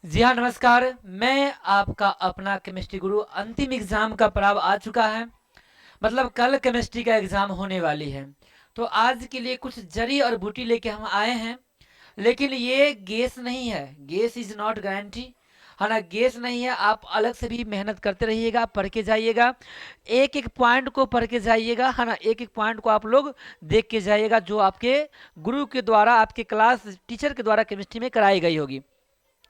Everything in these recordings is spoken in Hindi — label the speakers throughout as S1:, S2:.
S1: जी हाँ, नमस्कार। मैं आपका अपना केमिस्ट्री गुरु। अंतिम एग्जाम का पड़ाव आ चुका है। मतलब कल केमिस्ट्री का एग्जाम होने वाली है। तो आज के लिए कुछ जरी और बूटी लेके हम आए हैं। लेकिन ये गैस नहीं है, गैस इज नॉट गारंटी। है ना, गैस नहीं है। आप अलग से भी मेहनत करते रहिएगा, पढ़ के जाइएगा, एक एक पॉइंट को पढ़ के जाइएगा। है ना, एक एक पॉइंट को आप लोग देख के जाइएगा जो आपके गुरु के द्वारा, आपके क्लास टीचर के द्वारा केमिस्ट्री में कराई गई होगी।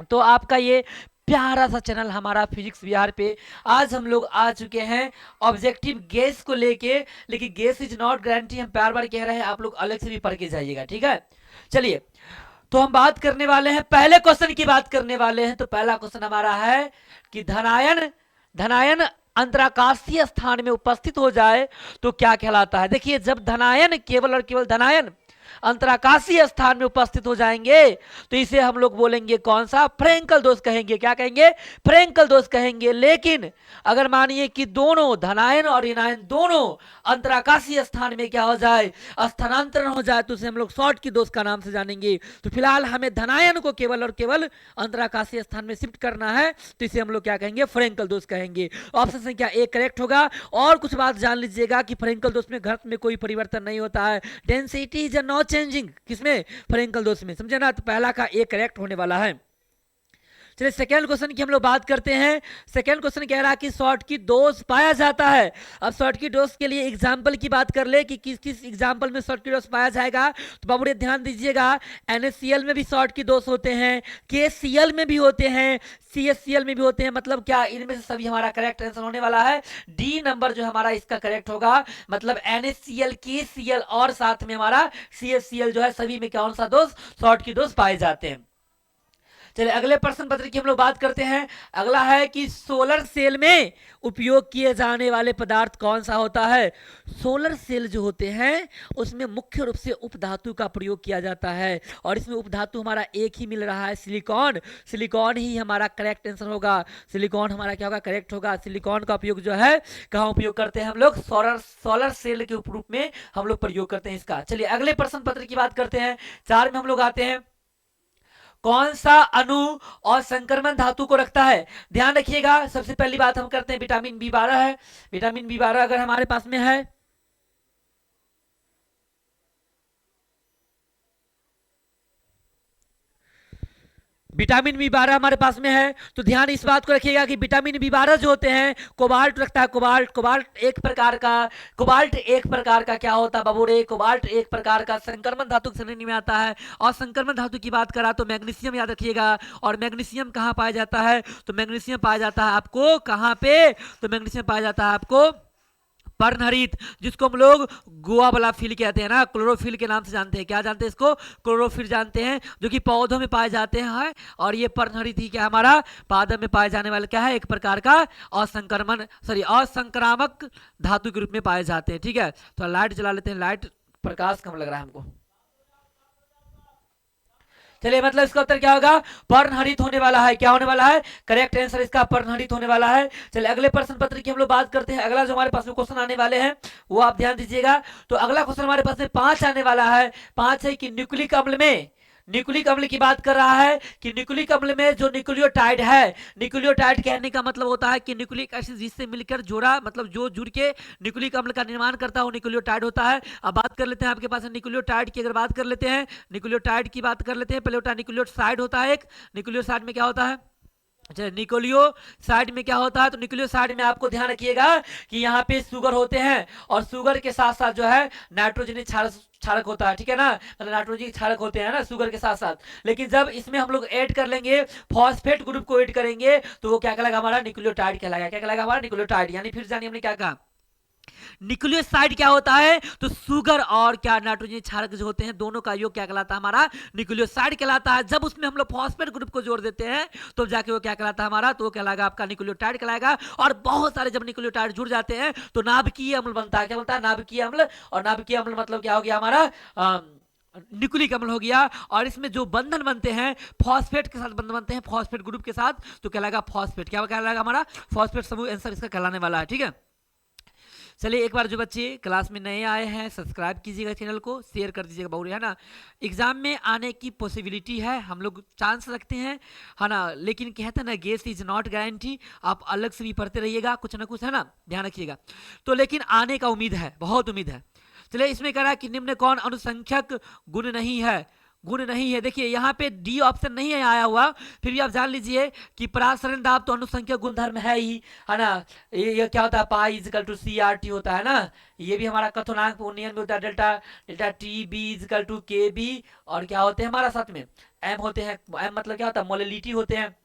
S1: तो आपका ये प्यारा सा चैनल हमारा फिजिक्स बिहार पे आज हम लोग आ चुके हैं ऑब्जेक्टिव गैस को लेके। लेकिन गैस इज नॉट गारंटी, हम बार बार कह रहे हैं, आप लोग अलग से भी पढ़ के जाइएगा, ठीक है। चलिए, तो हम बात करने वाले हैं, पहले क्वेश्चन की बात करने वाले हैं। तो पहला क्वेश्चन हमारा है कि धनायन धनायन अंतराकाशीय स्थान में उपस्थित हो जाए तो क्या कहलाता है। देखिए, जब धनायन, केवल और केवल धनायन अंतराकाशीय स्थान में उपस्थित हो जाएंगे तो इसे हम लोग बोलेंगे कौन सा, फ्रेंकल दोष कहेंगे। क्या कहेंगे, फ्रेंकल दोष कहेंगे। लेकिन अगर मानिए कि दोनों धनायन और ऋणायन दोनों अंतराकाशीय स्थान में क्या हो जाए, स्थानांतरण हो जाए, तो उसे हम लोग शॉर्ट की दोष का नाम से जानेंगे। तो फिलहाल हमें धनायन को केवल और केवल अंतराकाशीय स्थान में शिफ्ट करना है, तो इसे हम लोग क्या कहेंगे, फ्रेंकल दोष कहेंगे। ऑप्शन संख्या ए करेक्ट होगा। और कुछ बात जान लीजिएगा कि फ्रेंकल दोष में घनत्व में कोई परिवर्तन नहीं होता है, डेंसिटी इज नॉट चेंजिंग। किसमें, फ्रेंकल दोष में, समझे ना। तो पहला का ए करेक्ट होने वाला है। चलिए, सेकेंड क्वेश्चन की हम लोग बात करते हैं। सेकेंड क्वेश्चन कह रहा है कि शॉर्ट की डोज पाया जाता है। अब शॉर्ट की डोज के लिए एग्जाम्पल की बात कर ले कि किस किस एग्जाम्पल में शॉर्ट की डोज पाया जाएगा। तो बाबू ध्यान दीजिएगा, NaCl में भी शॉर्ट की डोज होते हैं, KCl में भी होते हैं, CaCl में भी होते हैं। मतलब क्या, इनमें से सभी हमारा करेक्ट आंसर होने वाला है डी नंबर जो हमारा इसका करेक्ट होगा। मतलब NaCl, KCl और साथ में हमारा CaCl जो है, सभी में कौन सा डोज, शॉर्ट की डोज पाए जाते हैं। चलिए, अगले प्रश्न पत्र की हम लोग बात करते हैं। अगला है कि सोलर सेल में उपयोग किए जाने वाले पदार्थ कौन सा होता है। सोलर सेल जो होते हैं उसमें मुख्य रूप से उपधातु का प्रयोग किया जाता है, और इसमें उपधातु हमारा एक ही मिल रहा है, सिलिकॉन। सिलिकॉन ही हमारा करेक्ट आंसर होगा। सिलिकॉन हमारा क्या होगा, करेक्ट होगा। सिलिकॉन का उपयोग जो है कहाँ उपयोग करते हैं हम लोग, सोलर सेल के रूप में हम लोग प्रयोग करते हैं इसका। चलिए, अगले प्रश्न पत्र की बात करते हैं। 4 में हम लोग आते हैं, कौन सा अणु और संक्रमण धातु को रखता है। ध्यान रखिएगा, सबसे पहली बात हम करते हैं, विटामिन B12 है। विटामिन B12 अगर हमारे पास में है, विटामिन B12 हमारे पास में है, तो ध्यान इस बात को रखिएगा कि विटामिन B12 जो होते हैं, कोबाल्ट रखता है। कोबाल्ट, कोबाल्ट एक प्रकार का क्या होता है बाबू रे, कोबाल्ट एक प्रकार का संक्रमण धातु श्रेणी में आता है। और संक्रमण धातु की बात करा तो मैग्नीशियम याद रखिएगा। और मैग्नीशियम कहाँ पाया जाता है, तो मैग्नीशियम पाया जाता है आपको कहाँ पे, तो मैग्नीशियम पाया जाता है आपको पर्णहरित, जिसको हम लोग गोवा वाला फिल कहते हैं ना, क्लोरोफिल के नाम से जानते हैं। क्या जानते हैं इसको, क्लोरोफिल जानते हैं, जो कि पौधों में पाए जाते हैं। और ये पर्णहरित ही क्या हमारा पादप में पाए जाने वाला क्या है, एक प्रकार का असंक्रामक धातु के रूप में पाए जाते हैं। ठीक है, तो लाइट जला लेते हैं, लाइट प्रकाश कम लग रहा है हमको। चलिए, मतलब इसका उत्तर क्या होगा, पर्णहरित होने वाला है। क्या होने वाला है, करेक्ट आंसर इसका पर्णहरित होने वाला है। चलिए, अगले प्रश्न पत्र की हम लोग बात करते हैं। अगला जो हमारे पास में क्वेश्चन आने वाले हैं वो आप ध्यान दीजिएगा। तो अगला क्वेश्चन हमारे पास में 5 आने वाला है। 5 है कि न्यूक्लिक अम्ल में, न्यूक्लिक अम्ल की बात कर रहा है कि न्यूक्लिक अम्ल में जो न्यूक्लियोटाइड है, न्यूक्लियोटाइड कहने का मतलब होता है कि न्यूक्लिक एसिड जिससे मिलकर जोड़ा, मतलब जो जुड़ के न्यूक्लिक अम्ल का निर्माण करता है वो न्यूक्लियोटाइड होता है। अब बात कर लेते हैं आपके पास न्यूक्लियोटाइड की, अगर बात कर लेते हैं, न्यूक्लियोटाइड की बात कर लेते हैं। पहले होता है न्यूक्लियोसाइड होता है एक, न्यूक्लियोसाइड में क्या होता है, अच्छा, न्यूक्लियोसाइड में क्या होता है, तो न्यूक्लियोसाइड में आपको ध्यान रखिएगा कि यहाँ पे शुगर होते हैं, और शुगर के साथ साथ जो है नाइट्रोजन क्षारक होता है। ठीक है ना, मतलब नाइट्रोजन क्षारक होते हैं ना शुगर के साथ साथ। लेकिन जब इसमें हम लोग ऐड कर लेंगे, फॉस्फेट ग्रुप को ऐड करेंगे, तो वो क्या कहलाएगा, हमारा न्यूक्लियोटाइड कहलाएगा। क्या कहलाएगा, हमारा न्यूक्लियोटाइड। यानी फिर जानिए हमने क्या कहा, न्यूक्लियोसाइड क्या होता है, तो शुगर और क्या नाइट्रोजन क्षारक जो होते हैं दोनों का योग क्या कहलाता है, हमारा न्यूक्लियोसाइड कहलाता है। जब उसमें हम लोग फॉस्फेट ग्रुप को जोड़ देते हैं तो जाके वो क्या कहलाता है हमारा, तो वो कहलाएगा आपका न्यूक्लियोटाइड कहलाएगा। और बहुत सारे जब न्यूक्लियोटाइड जुड़ जाते हैं तो नाभिकीय अम्ल बनता है। क्या बनता है, नाभिकीय अम्ल। और नाभिकीय अम्ल मतलब क्या हो गया हमारा, न्यूक्लिक अम्ल हो गया। और इसमें जो बंधन बनते हैं फॉस्फेट के साथ, बंधन बनते हैं फॉस्फेट ग्रुप के साथ, तो कहलाएगा फॉस्फेट। क्या कहलाएगा हमारा, फॉस्फेट समूह। आंसर इसका कहलाने वाला है। ठीक है, चलिए एक बार जो बच्चे क्लास में नए आए हैं सब्सक्राइब कीजिएगा चैनल को, शेयर कर दीजिएगा बाबू है ना। एग्जाम में आने की पॉसिबिलिटी है, हम लोग चांस रखते हैं है ना, लेकिन कहते हैं ना गेस इज नॉट गारंटी। आप अलग से भी पढ़ते रहिएगा कुछ ना कुछ है ना, ध्यान रखिएगा। तो लेकिन आने का उम्मीद है, बहुत उम्मीद है। चलिए इसमें कह रहा है कि निम्न कौन अनुसंख्यक गुण नहीं है, गुण नहीं है। देखिए यहाँ पे डी ऑप्शन नहीं है आया हुआ, फिर भी आप जान लीजिए कि परासरण दाब तो अनुसंख्यक गुणधर्म है ही है ना। ये क्या होता है, pi equal to C R T होता है ना। ये भी हमारा कथनांक उन्नयन में होता है, delta delta T B equal to K B. और क्या होते हैं हमारा साथ में एम होते हैं, एम मतलब क्या होता है मोलिलिटी होते हैं।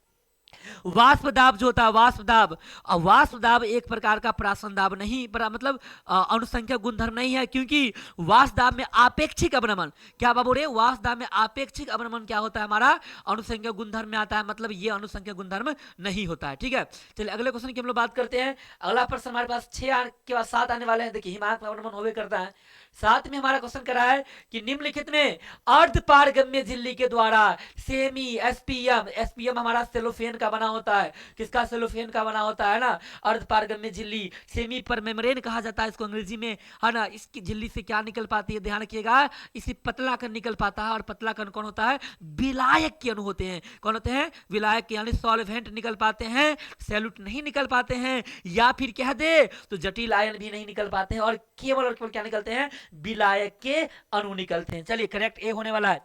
S1: वाष्प दाब जो होता है वाष्प दाब, वाष्प दाब एक प्रकार का प्राशन दाब नहीं मतलब अनुसंख्यक गुणधर्म नहीं है, क्योंकि वाष्प दाब में आपेक्षिक अवनमन, क्या बाबू रे वाष्प दाब में आपेक्षिक अवनमन क्या होता है हमारा अनुसंख्यक गुणधर्म में आता है, मतलब ये अनुसंख्यक गुणधर्म नहीं होता है। ठीक है, चलिए अगले क्वेश्चन की हम लोग बात करते हैं। अगला प्रश्न हमारे पास 6 के बाद 7 आने वाले हैं। देखिए हिमांक अवनमन होवे करता है। साथ में हमारा क्वेश्चन करा है कि निम्नलिखित में अर्ध पारगम्य झिल्ली के द्वारा सेमी एसपीएम, एसपीएम हमारा सेलोफेन का बना होता है, किसका सेलोफेन का बना होता है ना, अर्ध पारगम्य झिल्ली। सेमी पर मेम्ब्रेन कहा जाता है इसको अंग्रेजी में है ना। इसकी झिल्ली से क्या निकल पाती है, ध्यान रखिएगा, इसी पतला कण निकल पाता है। और पतला कण कौन होता है, विलायक के अणु होते हैं। कौन होते हैं, विलायक यानी सॉल्वेंट निकल पाते हैं, सैल्यूट नहीं निकल पाते हैं, या फिर कह दे तो जटिल आयन भी नहीं निकल पाते हैं, और केवल क्या निकलते हैं, विलायक के अणु निकलते हैं। चलिए करेक्ट ए होने वाला है।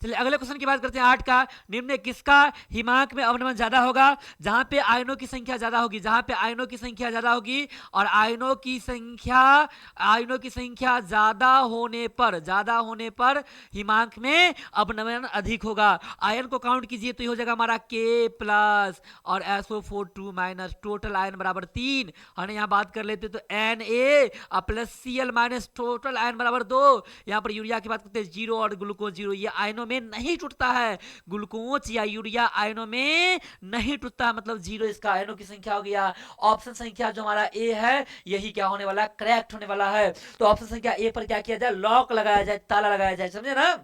S1: चलिए अगले क्वेश्चन की बात करते हैं 8 का। निम्न किसका हिमांक में अवनमन ज्यादा होगा, जहां पे आयनों की संख्या ज्यादा होगी, जहां पे आयनों की संख्या ज्यादा होगी, और आयनों की संख्या ज्यादा होने पर हिमांक में अवनमन अधिक होगा। आयन को काउंट कीजिए तो ये हो जाएगा हमारा K प्लस और SO4 माइनस, टोटल आयन बराबर 3। और यहाँ बात कर लेते तो Na plus Cl minus, total ion बराबर 2। यहाँ पर यूरिया की बात करते हैं 0 और ग्लूकोज 0, ये आयनों में नहीं टूटता है, ग्लूकोज या यूरिया आयनों में नहीं टूटता, मतलब 0 इसका आयनों की संख्या हो गया। ऑप्शन संख्या जो हमारा ए है यही क्या होने वाला है, करेक्ट होने वाला है। तो ऑप्शन संख्या ए पर क्या किया जाए, लॉक लगाया जाए, ताला लगाया जाए, समझे ना।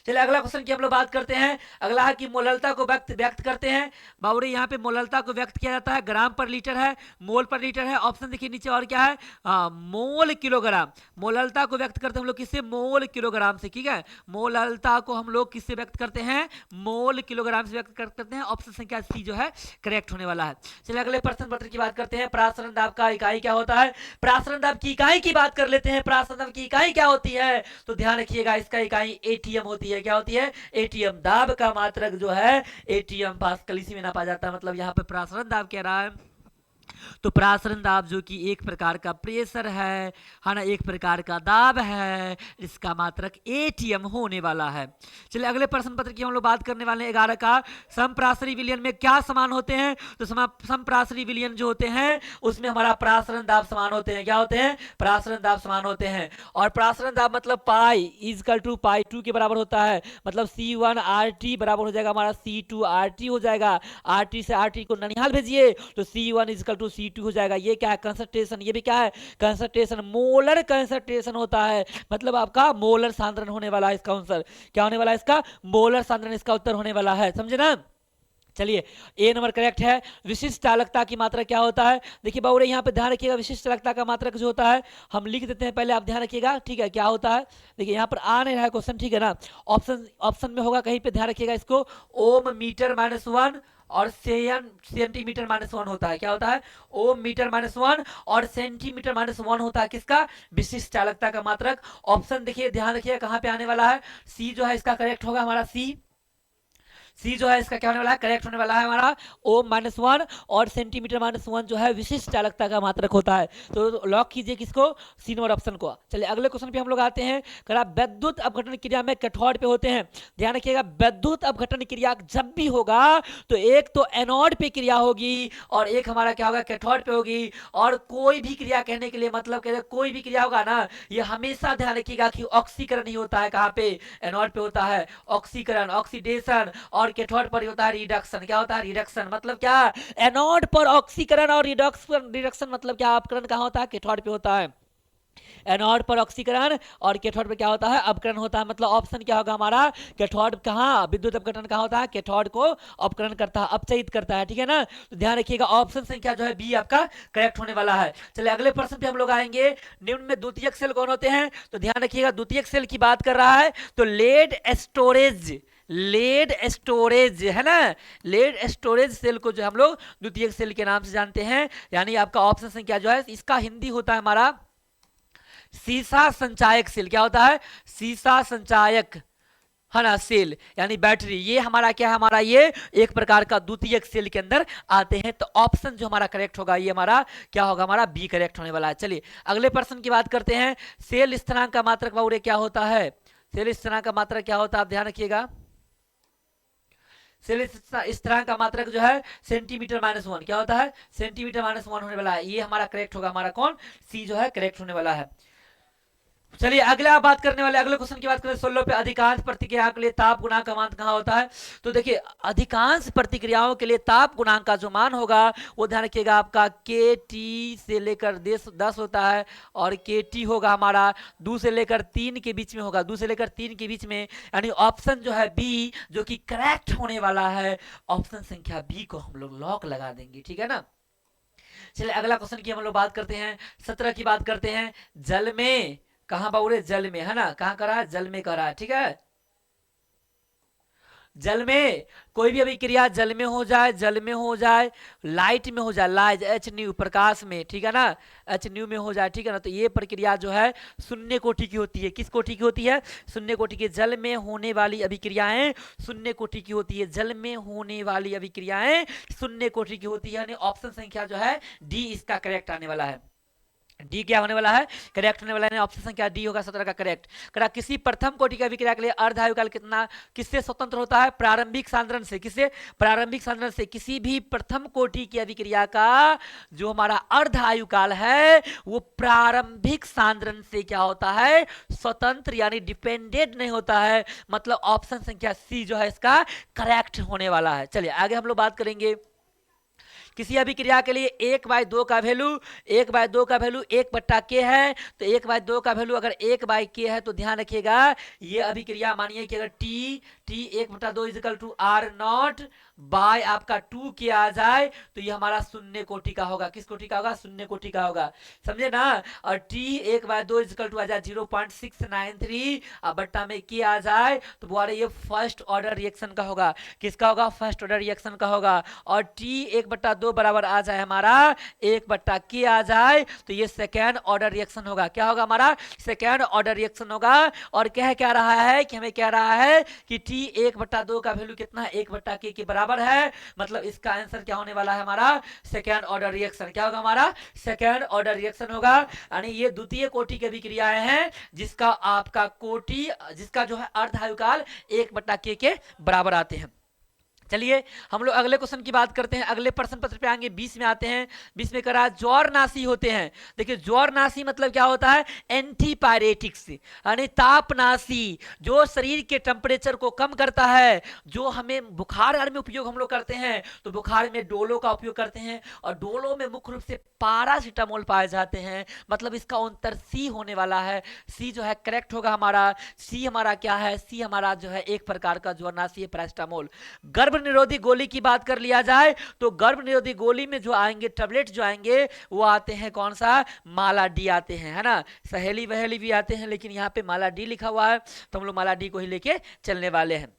S1: चलिए अगला क्वेश्चन की हम लोग बात करते हैं। अगला है कि मोललता को व्यक्त करते हैं बाबूरे। यहाँ पे मोललता को व्यक्त किया जाता है ग्राम पर लीटर है, मोल पर लीटर है। ऑप्शन देखिए नीचे और क्या है, मोल किलोग्राम। मोललता को व्यक्त करते हैं हम लोग किससे, मोल किलोग्राम से। ठीक है, मोललता को हम लोग किससे व्यक्त करते हैं, मोल किलोग्राम से व्यक्त करते हैं। ऑप्शन संख्या सी जो है करेक्ट होने वाला है। चलिए अगले प्रश्न पत्र की बात करते हैं। प्रासरण दाब का इकाई क्या होता है, प्रासरण दाब की इकाई की बात कर लेते हैं। प्रासरण दाब की इकाई क्या होती है, तो ध्यान रखिएगा इसका इकाई एटीएम होती है। क्या होती है, एटीएम। दाब का मात्रक जो है एटीएम पास्कल, इसी में नापा जाता है। मतलब यहाँ पे प्रासरण दाब कह रहा है, तो प्रासरण दाब जो कि एक प्रकार का प्रेशर है ना, एक प्रकार का दाब है, इसका मात्रक एटीएम होने वाला है। चलिए अगले प्रश्न पत्र की हम लोग बात करने वाले हैं 11 का। समप्रासरी विलयन में क्या समान होते हैं, तो समप्रासरी विलयन जो होते हैं उसमें हमारा प्रासरण दाब समान होते हैं। क्या होते हैं, प्रासरण दाब समान होते हैं। और प्रासरण दाब मतलब पाई इजकल टू पाई 2 के बराबर होता है, मतलब C1RT बराबर हो जाएगा हमारा C2RT हो जाएगा। RT से RT को ननिहाल भेजिए तो C1 इजकल टू C2 हो जाएगा। ये क्या है, कंसंट्रेशन, ये भी क्या है, कंसंट्रेशन, मोलर कंसंट्रेशन होता है, मतलब आपका मोलर सांद्रण होने वाला है। इसका आंसर क्या होने वाला है, इसका मोलर सांद्रण इसका उत्तर होने वाला है, समझे ना। चलिए ए नंबर करेक्ट है। विशिष्ट चालकता की मात्रा क्या होता है, देखिए बाबू यहाँ पे ध्यान रखिएगा, विशिष्ट चालकता का मात्रक जो होता है हम लिख देते हैं, पहले आप ध्यान रखिएगा। ठीक है, क्या होता है, देखिए यहाँ पर आ नहीं रहा है क्वेश्चन, ठीक है ना। ऑप्शन में होगा कहीं पे, ध्यान रखिएगा इसको। ओम मीटर -1 और सेंटीमीटर -1 होता है। क्या होता है, ओम मीटर -1 और सेंटीमीटर -1 होता है किसका, विशिष्ट चालकता का मात्रक। ऑप्शन देखिए ध्यान रखिए कहां पे आने वाला है, सी जो है इसका करेक्ट होगा हमारा। सी जो है इसका क्या होने वाला है, करेक्ट होने वाला है हमारा। ओम -1 और सेंटीमीटर -1 जो है विशिष्ट चालकता का मात्रक होता है। तो लॉक कीजिए किसको, सी नंबर ऑप्शन को। चलिए अगले क्वेश्चन पे हम लोग आते हैं। विद्युत अपघटन क्रिया में कैथोड पे होते हैं। ध्यान रखिएगा, विद्युत अपघटन क्रिया जब भी होगा तो एक तो एनोड पे क्रिया होगी और एक हमारा क्या होगा, कैथोड पे होगी। और कोई भी क्रिया कहने के लिए मतलब कोई भी क्रिया होगा ना, ये हमेशा ध्यान रखिएगा कि ऑक्सीकरण ही होता है। कहाँ पे, एनोड पे होता है ऑक्सीकरण, ऑक्सीडेशन। और कैथोड पर होता है रिडक्शन। क्या होता है, रिडक्शन। मतलब क्या, एनोड पर ऑक्सीकरण और रिडक्शन मतलब क्या, अपकरण कहाँ होता है, कैथोड पे होता है। एनोड पर ऑक्सीकरण और कैथोड पर क्या होता है, अपकरण होता है। मतलब ऑप्शन क्या होगा हमारा, कैथोड कहाँ विद्युत अपकरण कहाँ होता है, कैथोड को अपकरण करता है, अपचयित करता है, ठीक है ना। तो ध्यान रखिएगा ऑप्शन संख्या जो है बी आपका करेक्ट होने वाला है। चलिए अगले प्रश्न पे हम लोग आएंगे। निम्न में द्वितीयक सेल कौन होते हैं, तो ध्यान रखिएगा द्वितीयक सेल की बात कर रहा है तो लेड स्टोरेज है ना, लेड स्टोरेज सेल को जो हम लोग द्वितीयक सेल के नाम से जानते हैं। यानी आपका ऑप्शन संख्या जो है इसका हिंदी होता है हमारा सीसा संचायक सेल। क्या होता है, सीसा संचायक है ना सेल, यानी बैटरी। ये हमारा क्या है, हमारा ये एक प्रकार का द्वितीयक सेल के अंदर आते हैं। तो ऑप्शन जो हमारा करेक्ट होगा ये हमारा क्या होगा, हमारा बी करेक्ट होने वाला है। चलिए अगले प्रश्न की बात करते हैं। सेल स्थिरांक का मात्रक बाबू क्या होता है, सेल स्थिरांक का मात्रक क्या होता है, आप ध्यान रखिएगा। सेल स्थिरांक का मात्रक जो है सेंटीमीटर -1 क्या होता है, सेंटीमीटर -1 होने वाला है। ये हमारा करेक्ट होगा, हमारा कौन, सी जो है करेक्ट होने वाला है। चलिए अगले आप बात करने वाले अगले क्वेश्चन की बात करें। 16 पे अधिकांश प्रतिक्रिया के लिए ताप गुणांक का मान कहाँ होता है, तो देखिए अधिकांश प्रतिक्रियाओं के लिए ताप गुणांक का जो मान होगा वो ध्यान रखिएगा आपका के टी से लेकर 10 होता है और के टी होगा हमारा 2 से लेकर 3 के बीच में होगा, 2 से लेकर 3 के बीच में। यानी ऑप्शन जो है बी जो कि करेक्ट होने वाला है, ऑप्शन संख्या बी को हम लोग लॉक लगा देंगे, ठीक है ना। चलिए अगला क्वेश्चन की हम लोग बात करते हैं। 17 की बात करते हैं। जल में कहां बाबूरे, जल में है ना, कहां कर रहा है, जल में कर रहा है, ठीक है। जल में कोई भी अभिक्रिया जल में हो जाए, जल में हो जाए, लाइट में हो जाए, लाइट एच न्यू प्रकाश में, ठीक है ना, एच न्यू में हो जाए, ठीक है ना, तो ये प्रक्रिया जो है शून्य कोटि की होती है। किस कोटि की होती है, शून्य कोटि की। जल में होने वाली अभिक्रियाएं शून्य कोटि की होती है, जल में होने वाली अभिक्रियाएं शून्य कोटि की होती है। यानी ऑप्शन संख्या जो है डी इसका करेक्ट आने वाला है। डी क्या होने वाला है, करेक्ट होने वाला है। ऑप्शन संख्या डी होगा 17 का करेक्ट। करा किसी प्रथम कोटि का अभिक्रिया के लिए अर्धायुकाल कितना किससे स्वतंत्र होता है, प्रारंभिक सांद्रण से। किससे, प्रारंभिक सांद्रण से। किसी भी प्रथम कोटि की अभिक्रिया का जो हमारा अर्ध आयुकाल है वो प्रारंभिक सांद्रण से क्या होता है, स्वतंत्र यानी डिपेंडेंट नहीं होता है। मतलब ऑप्शन संख्या सी जो है इसका करेक्ट होने वाला है। चलिए आगे हम लोग बात करेंगे। किसी अभिक्रिया के लिए 1/2 का वैल्यू 1/2 का वैल्यू 1/k है। तो 1/2 का वैल्यू अगर 1/k है तो ध्यान रखिएगा ये अभिक्रिया मानिए कि अगर T 1/2 equal to R naught by आपका 2k आ जाए तो ये हमारा शून्य कोटि का होगा। किस कोटि का होगा, शून्य कोटि का होगा, समझे ना। और t 1/2 इजिकल टू आ जाए 0.693 अब बट्टा में k आ जाए तो बोले ये फर्स्ट ऑर्डर रिएक्शन का होगा। किसका होगा, फर्स्ट ऑर्डर रिएक्शन का होगा। और t 1/2 बराबर आ जाए हमारा 1/k आ जाए तो ये सेकेंड ऑर्डर रिएक्शन होगा। क्या होगा हमारा, सेकेंड ऑर्डर रिएक्शन होगा। और कह रहा है कि हमें कह रहा है कि t 1/2 का वैल्यू कितना है, 1/k के बराबर है। मतलब इसका आंसर क्या होने वाला है हमारा, सेकेंड ऑर्डर रिएक्शन। क्या होगा हमारा, सेकेंड ऑर्डर रिएक्शन होगा। यानी ये द्वितीय कोटि की अभिक्रियाएं हैं जिसका आपका कोटि जिसका जो है अर्धायुकाल 1/k के बराबर आते हैं। चलिए हम लोग अगले क्वेश्चन की बात करते हैं। अगले प्रश्न पत्र पे आएंगे। 20 में आते हैं। 20 में करा ज्वरनाशी होते हैं। देखिए ज्वरनाशी मतलब क्या होता है, एंटीपायरेटिक्स यानी तापनाशी, जो शरीर के टेम्परेचर को कम करता है। जो हमें बुखार में उपयोग हम लोग करते हैं तो बुखार में डोलो का उपयोग करते हैं और डोलो में मुख्य रूप से पारासीटामोल पाए जाते हैं। मतलब इसका उत्तर सी होने वाला है। सी जो है करेक्ट होगा हमारा। सी हमारा क्या है, सी हमारा जो है एक प्रकार का ज्वरनाशी है, पैरासीटामोल। गर्भ निरोधी गोली की बात कर लिया जाए तो गर्भ निरोधी गोली में जो आएंगे टैबलेट जो आएंगे वो आते हैं कौन सा, माला डी आते हैं, है ना। सहेली वहेली भी आते हैं लेकिन यहाँ पे माला डी लिखा हुआ है तो हम लोग माला डी को ही लेके चलने वाले हैं।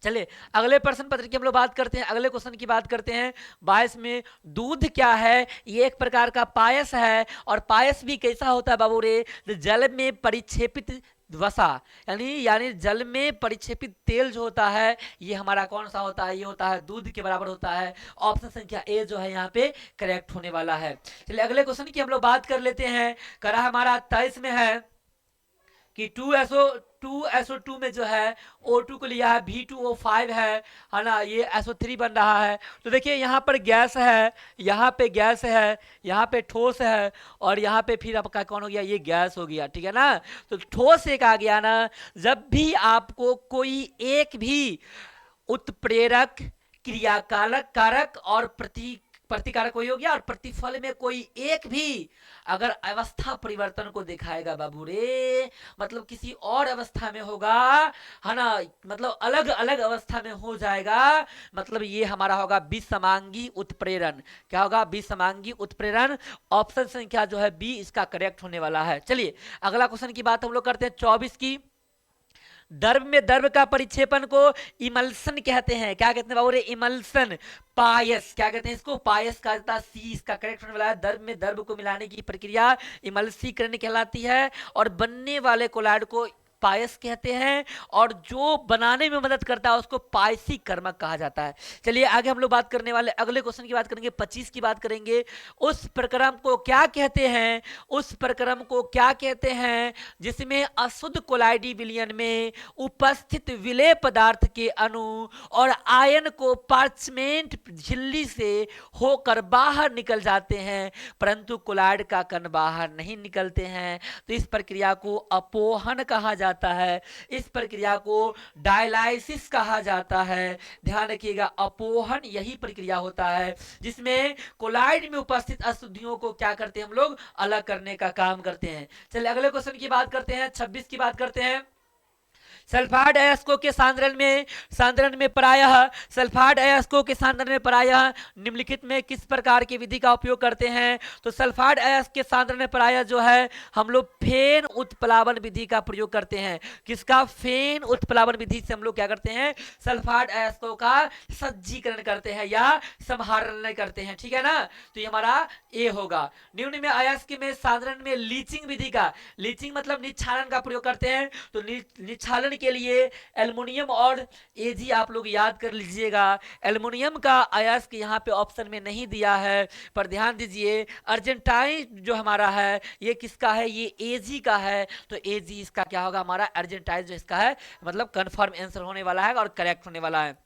S1: चलिए अगले प्रश्न पत्र की हम लोग बात करते हैं। अगले क्वेश्चन की बात करते हैं। 22 में दूध क्या है, ये एक प्रकार का पायस है। और पायस भी कैसा होता है बाबू रे, जल में परिक्षेपित वसा यानी जल में परिक्षेपित तेल जो होता है ये हमारा कौन सा होता है, ये होता है दूध के बराबर होता है। ऑप्शन संख्या ए जो है यहाँ पे करेक्ट होने वाला है। चलिए अगले क्वेश्चन की हम लोग बात कर लेते हैं। करा हमारा 23 में है कि 2SO2 में जो है O2 को लिया है, B2O5 है ना, ये SO3 बन रहा है। तो देखिए यहाँ पर गैस है, यहाँ पे गैस है, यहाँ पे ठोस है और यहाँ पे फिर आपका कौन हो गया, ये गैस हो गया, ठीक है ना। तो ठोस एक आ गया ना। जब भी आपको कोई एक भी उत्प्रेरक क्रियाकारक कारक और प्रतिकारक वही हो गया, और प्रतिफल में कोई एक भी अगर अवस्था परिवर्तन को दिखाएगा बाबू रे, मतलब किसी और अवस्था में होगा, है ना, मतलब अलग अलग अवस्था में हो जाएगा, मतलब ये हमारा होगा विषमांगी उत्प्रेरण। क्या होगा? विषमांगी उत्प्रेरण। ऑप्शन संख्या जो है बी इसका करेक्ट होने वाला है। चलिए अगला क्वेश्चन की बात हम लोग करते हैं 24 की। द्रव में द्रव का परिक्षेपण को इमल्सन कहते हैं। क्या कहते हैं बाबू रे? इमल्सन। पायस, क्या कहते हैं इसको? पायस कहा जाता है। सी इसका करेक्ट होने वाला है। द्रव में द्रव को मिलाने की प्रक्रिया इमल्सीकरण कहलाती है, और बनने वाले कोलाइड को पायस कहते हैं, और जो बनाने में मदद करता है उसको पायसी कर्मक कहा जाता है। चलिए आगे हम लोग बात करने वाले अगले क्वेश्चन की बात करेंगे, 25 की बात करेंगे। उस प्रक्रम को क्या कहते हैं? उस प्रक्रम को क्या कहते हैं जिसमें अशुद्ध कोलाइडी विलयन में उपस्थित विलेय पदार्थ के अणु और आयन को पार्चमेंट झिल्ली से होकर बाहर निकल जाते हैं, परंतु कोलाइड का कण बाहर नहीं निकलते हैं, तो इस प्रक्रिया को अपोहन कहा जाता है। इस प्रक्रिया को डायलाइसिस कहा जाता है। ध्यान रखिएगा, अपोहन यही प्रक्रिया होता है जिसमें कोलाइड में उपस्थित अशुद्धियों को क्या करते हैं हम लोग? अलग करने का काम करते हैं। चलिए अगले क्वेश्चन की बात करते हैं, 26 की बात करते हैं। सल्फाइड अयस्कों के सांद्रण में प्रायः सल्फाइड अयस्कों के सांद्रण में प्रायः निम्नलिखित में किस प्रकार की विधि का उपयोग करते हैं? तो सल्फाइड अयस्क के सांद्रण में प्रायः जो है हम लोग फेन उत्प्लावन विधि का प्रयोग करते हैं। किसका? फेन उत्प्लावन विधि से हम लोग क्या करते हैं? सल्फाइड अयस्कों का सज्जीकरण करते हैं या समाहरण करते हैं। ठीक है ना? तो ये हमारा ए होगा। निम्न में अयस्क में सांद्रण में लीचिंग विधि का, लीचिंग मतलब निच्छालन का प्रयोग करते हैं। तो निच्छालन के लिए एल्युमिनियम और एजी आप लोग याद कर लीजिएगा। एल्युमिनियम का अयस्क यहाँ पे ऑप्शन में नहीं दिया है, पर ध्यान दीजिए अर्जेंटाइन जो हमारा है ये किसका है? ये एजी का है। तो एजी इसका क्या होगा? हमारा अर्जेंटाइन जो इसका है मतलब कंफर्म आंसर होने वाला है और करेक्ट होने वाला है।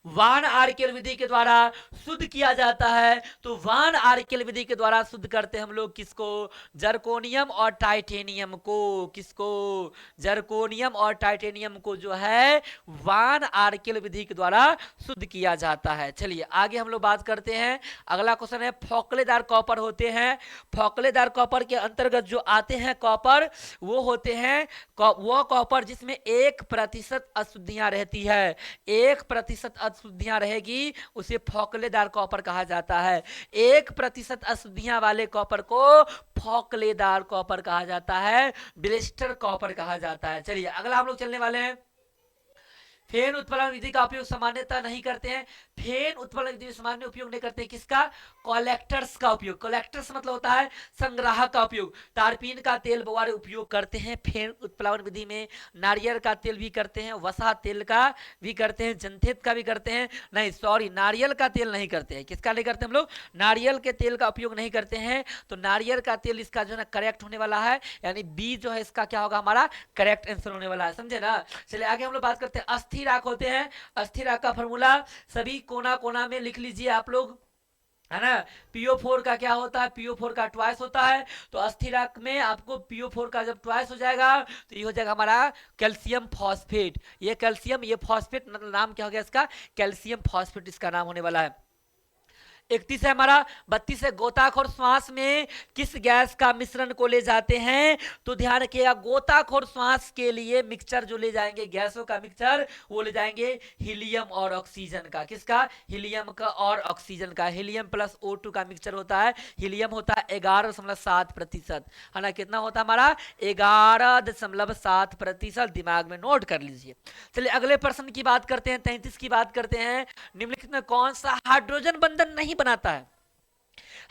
S1: वान आर्केल विधि के द्वारा शुद्ध किया जाता है। तो वान आर्केल विधि के द्वारा शुद्ध करते हैं हम लोग किसको? जर्कोनियम और टाइटेनियम को। किसको? जर्कोनियम और टाइटेनियम को जो है वान आर्केल विधि के द्वारा शुद्ध किया जाता है। चलिए आगे हम लोग बात करते हैं। अगला क्वेश्चन है, फोकलेदार कॉपर होते हैं। फोकलेदार कॉपर के अंतर्गत जो आते हैं कॉपर, वो होते हैं वो कॉपर जिसमें 1% अशुद्धियां रहती है। 1% अशुद्धियां रहेगी उसे फोकलेदार कॉपर कहा जाता है। 1% अशुद्धियां वाले कॉपर को फोकलेदार कॉपर कहा जाता है, ब्लिस्टर कॉपर कहा जाता है। चलिए अगला हम लोग चलने वाले हैं। फेन उत्प्लावन विधि का उपयोग सामान्यतः नहीं करते हैं। फेन उत्प्लावन विधि सामान्य उपयोग नहीं करते हैं। किसका? कलेक्टर्स का उपयोग। कलेक्टर्स मतलब होता है संग्राहक का उपयोग। तारपीन का तेल बवारे उपयोग करते हैं फेन उत्प्लावन विधि में। नारियल का तेल भी करते हैं, वसा तेल का भी करते हैं, जंथेत का भी करते हैं। नहीं सॉरी, नारियल का तेल नहीं करते हैं। किसका नहीं करते हम लोग? नारियल के तेल का उपयोग नहीं करते हैं। तो नारियल का तेल इसका जो है ना करेक्ट होने वाला है, यानी बी जो है इसका क्या होगा? हमारा करेक्ट आंसर होने वाला है। समझे ना? चलिए आगे हम लोग बात करते हैं। अस्थिराक होते हैं। अस्थिराक का फॉर्मूला सभी कोना कोना में लिख लीजिए आप लोग, है ना। PO4 का क्या होता है? PO4 का ट्वाइस होता है। तो अस्थिराक में आपको PO4 का जब ट्वाइस हो जाएगा तो ये हो जाएगा हमारा कैल्शियम फॉस्फेट। ये कैल्शियम, ये फॉस्फेट, मतलब नाम क्या हो गया इसका? कैल्शियम फॉस्फेट इसका नाम होने वाला है। 31 है हमारा। 32 है, गोताखोर श्वास में किस गैस का मिश्रण को ले जाते हैं? तो ध्यान रखिएगा, गोताखोर श्वास के लिए मिक्सचर जो ले जाएंगे, गैसों का मिक्सचर, वो ले जाएंगे हीलियम और ऑक्सीजन का। किसका? हीलियम का और ऑक्सीजन का। हीलियम प्लस O2 का मिक्सचर होता है। हीलियम होता है 11.7%, है ना। कितना होता है हमारा? 11.7%। दिमाग में नोट कर लीजिए। चलिए अगले प्रश्न की बात करते हैं, 33 की बात करते हैं। निम्नलिखित में कौन सा हाइड्रोजन बंधन नहीं बनाता है?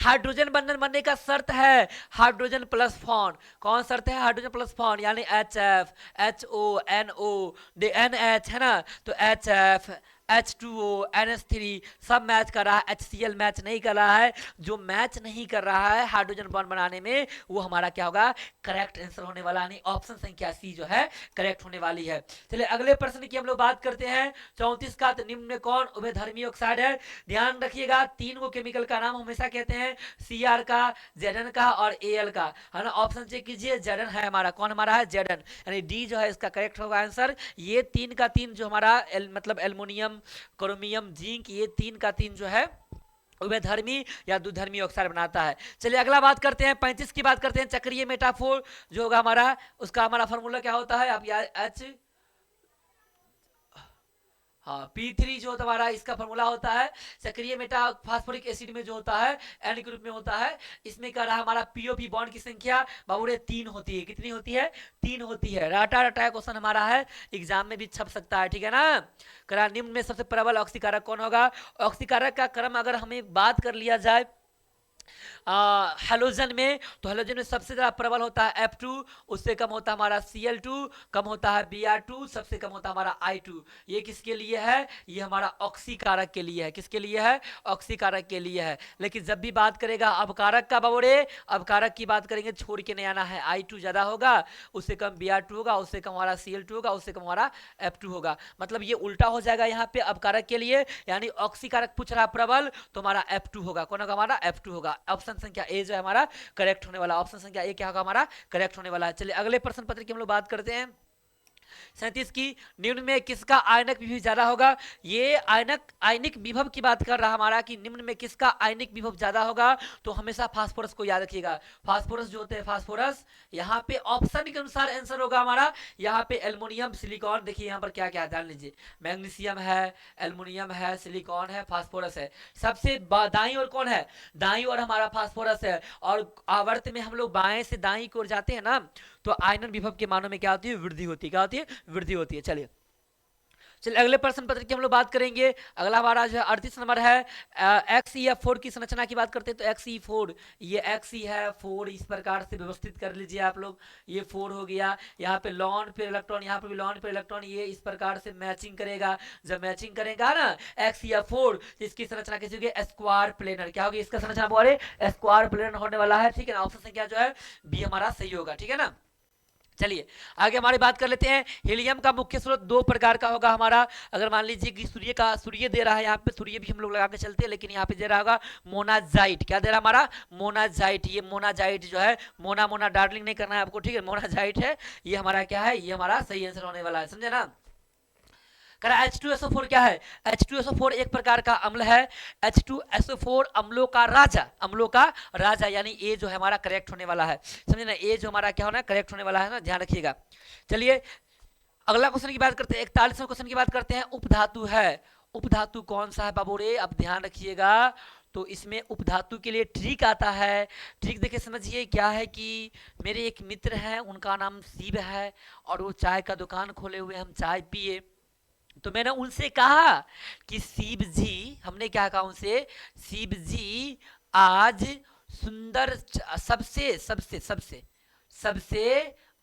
S1: हाइड्रोजन बंधन बनने का शर्त है हाइड्रोजन प्लस बॉन्ड। कौन शर्त है? हाइड्रोजन प्लस बॉन्ड, यानी HF, HO, NO, NH, है ना। तो HF, H2O, NH3 सब मैच कर रहा है, HCl मैच नहीं कर रहा है। जो मैच नहीं कर रहा है हाइड्रोजन बॉन्ड बनाने में, वो हमारा क्या होगा? करेक्ट आंसर होने वाला, यानी ऑप्शन संख्या सी जो है करेक्ट होने वाली है। चलिए अगले प्रश्न की हम लोग बात करते हैं, 34 का। तो निम्न में कौन उभयधर्मी ऑक्साइड है? ध्यान रखिएगा, 3 को केमिकल का नाम हमेशा कहते हैं, Cr का, Zn का और Al का, है ना। ऑप्शन चेक कीजिए, Zn है हमारा। कौन हमारा है? Zn, यानी डी जो है इसका करेक्ट होगा आंसर। ये 3 का 3 जो हमारा मतलब एल्युमिनियम, क्रोमियम, जिंक, ये 3 का 3 जो है उभयधर्मी या द्विधर्मी ऑक्साइड बनाता है। चलिए अगला बात करते हैं, 35 की बात करते हैं, चक्रीय मेटाफोर जो होगा हमारा, उसका हमारा फॉर्मूला क्या होता है, आप याद एच, हाँ P3 जो तुम्हारा इसका फॉर्मूला होता है सक्रिय मेटा फास्फोरिक एसिड में जो होता है एन ग्रुप में होता है, इसमें क्या रहा हमारा पीओपी बॉन्ड की संख्या बाबूरे 3 होती है। कितनी होती है, 3 होती है। राटा रटा क्वेश्चन हमारा है, एग्जाम में भी छप सकता है, ठीक है ना। करा निम्न में सबसे प्रबल ऑक्सीकारक कौन होगा, ऑक्सीकारक का क्रम अगर हमें बात कर लिया जाए हेलोजन में, तो हेलोजन में सबसे ज्यादा प्रबल होता है F2, उससे कम होता है हमारा Cl2, कम होता है Br2, सबसे कम होता है हमारा I2। ये किसके लिए है, ये हमारा ऑक्सीकारक के लिए है। किसके लिए है, ऑक्सीकारक के लिए है। लेकिन जब भी बात करेगा अवकारक का बाबूरे, अवकारक की बात करेंगे छोड़ के नहीं आना है, I2 ज्यादा होगा, उससे कम Br2 होगा, उससे कम हमारा Cl2 होगा, उससे कम हमारा F2 होगा। मतलब ये उल्टा हो जाएगा यहाँ पे अवकारक के लिए, यानी ऑक्सीकारक पूछ रहा प्रबल तो हमारा F2 होगा। कौन होगा, हमारा F2 होगा। ऑप्शन संख्या ए जो है हमारा करेक्ट होने वाला, ऑप्शन संख्या ए क्या होगा, हमारा करेक्ट होने वाला है। चलिए अगले प्रश्न पत्र की हम लोग बात करते हैं, 37 की, निम्न में किसका आयनक विभव ज्यादा होगा। ये आयनिक विभव की बात कर रहा हमारा कि निम्न में किसका आयनिक विभव ज्यादा होगा, तो हमेशा फास्फोरस को याद रखिएगा। फास्फोरस जो होते हैं फास्फोरस, यहाँ पे ऑप्शन के अनुसार आंसर होगा हमारा, यहाँ पे एल्युमिनियम सिलिकॉन, देखिए यहाँ पर क्या क्या जान लीजिए, मैग्नीशियम है, एल्युमिनियम है, सिलिकॉन है, फास्फोरस है। सबसे दाई और कौन है, दाई और हमारा फास्फोरस है। और आवर्त में हम लोग बाएं से दाई की ओर जाते हैं ना, तो आयनन विभव के मानों में क्या होती है, वृद्धि होती है। क्या होती है, वृद्धि होती है। चलिए अगले प्रश्न पत्र की हम लोग बात करेंगे। अगला हमारा जो है 38 नंबर है, XeF4 की संरचना की बात करते हैं। तो XE4, ये Xe है 4, इस प्रकार से व्यवस्थित कर लीजिए आप लोग। ये 4 हो गया, यहाँ पे लॉन पे इलेक्ट्रॉन, यहाँ पे भी लॉन पे इलेक्ट्रॉन, ये इस प्रकार से मैचिंग करेगा। जब मैचिंग करेगा ना XeF4, इसकी संरचना कैसी होगी, स्क्वायर प्लेनर। क्या होगी इसका संरचना, बोले स्क्वायर प्लेनर होने वाला है, ठीक है ना। ऑप्शन संख्या जो है बी हमारा सही होगा, ठीक है ना। चलिए आगे हमारी बात कर लेते हैं। हीलियम का मुख्य स्रोत दो प्रकार का होगा हमारा। अगर मान लीजिए कि सूर्य दे रहा है, यहाँ पे सूर्य भी हम लोग लगा के चलते हैं, लेकिन यहाँ पे दे रहा होगा मोनाजाइट। क्या दे रहा हमारा, मोनाजाइट। ये मोनाजाइट जो है, मोना मोना डार्लिंग नहीं करना है आपको, ठीक है, मोनाजाइट है। ये हमारा क्या है, ये हमारा सही आंसर होने वाला है, समझे ना। H2SO4 क्या है, H2SO4 एक प्रकार का अम्ल है। H2SO4 अम्लों का राजा, अम्लों का राजा, यानी ए जो है हमारा करेक्ट होने वाला है, समझे ना। ए जो हमारा क्या होना है, करेक्ट होने वाला है ना, ध्यान रखिएगा। चलिए अगला क्वेश्चन की बात करते हैं, 41वें क्वेश्चन की बात करते हैं। उपधातु है, उपधातु कौन सा है बाबू रे, अब ध्यान रखिएगा। तो इसमें उपधातु के लिए ट्रिक आता है। ट्रिक देखिए समझिए क्या है कि मेरे एक मित्र हैं, उनका नाम शिव है, और वो चाय का दुकान खोले हुए, हम चाय पिए, तो मैंने उनसे कहा कि शिव जी, हमने क्या कहा उनसे, शिव जी आज सुंदर सबसे सबसे सबसे सबसे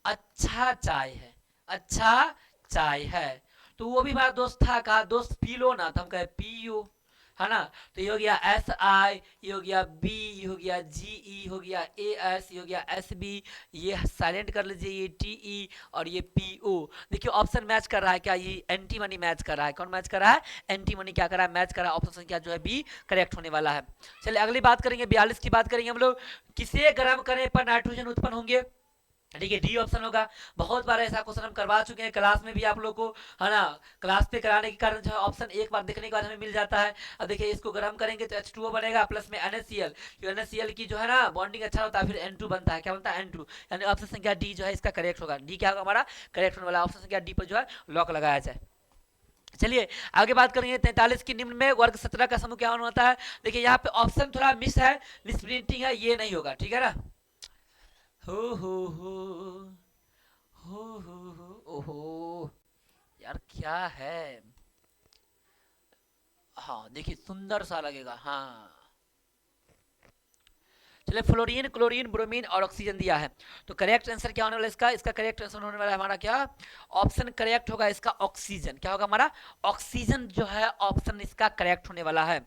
S1: अच्छा चाय है, अच्छा चाय है। तो वो भी हमारा दोस्त था, कहा दोस्त पी लो ना, तो हम कहे पियो, है ना। तो ये हो गया SI, ये हो गया B, ये हो गया GE, हो गया AS, ये हो गया SB, ये साइलेंट कर लीजिए, ये TE और ये PO। देखिए ऑप्शन मैच कर रहा है क्या, ये एंटी मनी मैच कर रहा है। कौन मैच कर रहा है, एंटी मनी क्या कर रहा है, मैच कर रहा है। ऑप्शन संख्या जो है B करेक्ट होने वाला है। चलिए अगली बात करेंगे, 42 की बात करेंगे हम लोग। किसे गर्म करने पर नाइट्रोजन उत्पन्न होंगे, ठीक है, डी ऑप्शन होगा। बहुत बार ऐसा क्वेश्चन हम करवा चुके हैं क्लास में भी आप लोग को, है ना। क्लास पे कराने के कारण जो है ऑप्शन एक बार देखने के बाद हमें मिल जाता है। अब देखिए इसको गर्म करेंगे तो H2O बनेगा, प्लस में NaCl, NaCl की जो है ना बॉन्डिंग अच्छा होता है, फिर N2 बनता है। क्या बनता है, N2, यानी ऑप्शन संख्या डी जो है इसका करेक्ट होगा। डी क्या होगा हमारा करेक्ट होने वाला, ऑप्शन संख्या डी पर जो है लॉक लगाया जाए। चलिए आगे बात करेंगे 43 की, निम्न में वर्ग 17 का समूह क्या होता है। देखिए यहाँ पे ऑप्शन थोड़ा मिस है, मिस प्रिंटिंग है, ये नहीं होगा, ठीक है ना। हो हो हो ओहो यार क्या है, हाँ देखिए सुंदर सा लगेगा, हाँ। चलिए फ्लोरीन, क्लोरीन, ब्रोमीन और ऑक्सीजन दिया है। तो करेक्ट आंसर क्या होने वाला इसका, इसका करेक्ट आंसर होने वाला है हमारा क्या, ऑप्शन करेक्ट होगा इसका ऑक्सीजन। क्या होगा हमारा, ऑक्सीजन जो है ऑप्शन इसका करेक्ट होने वाला है।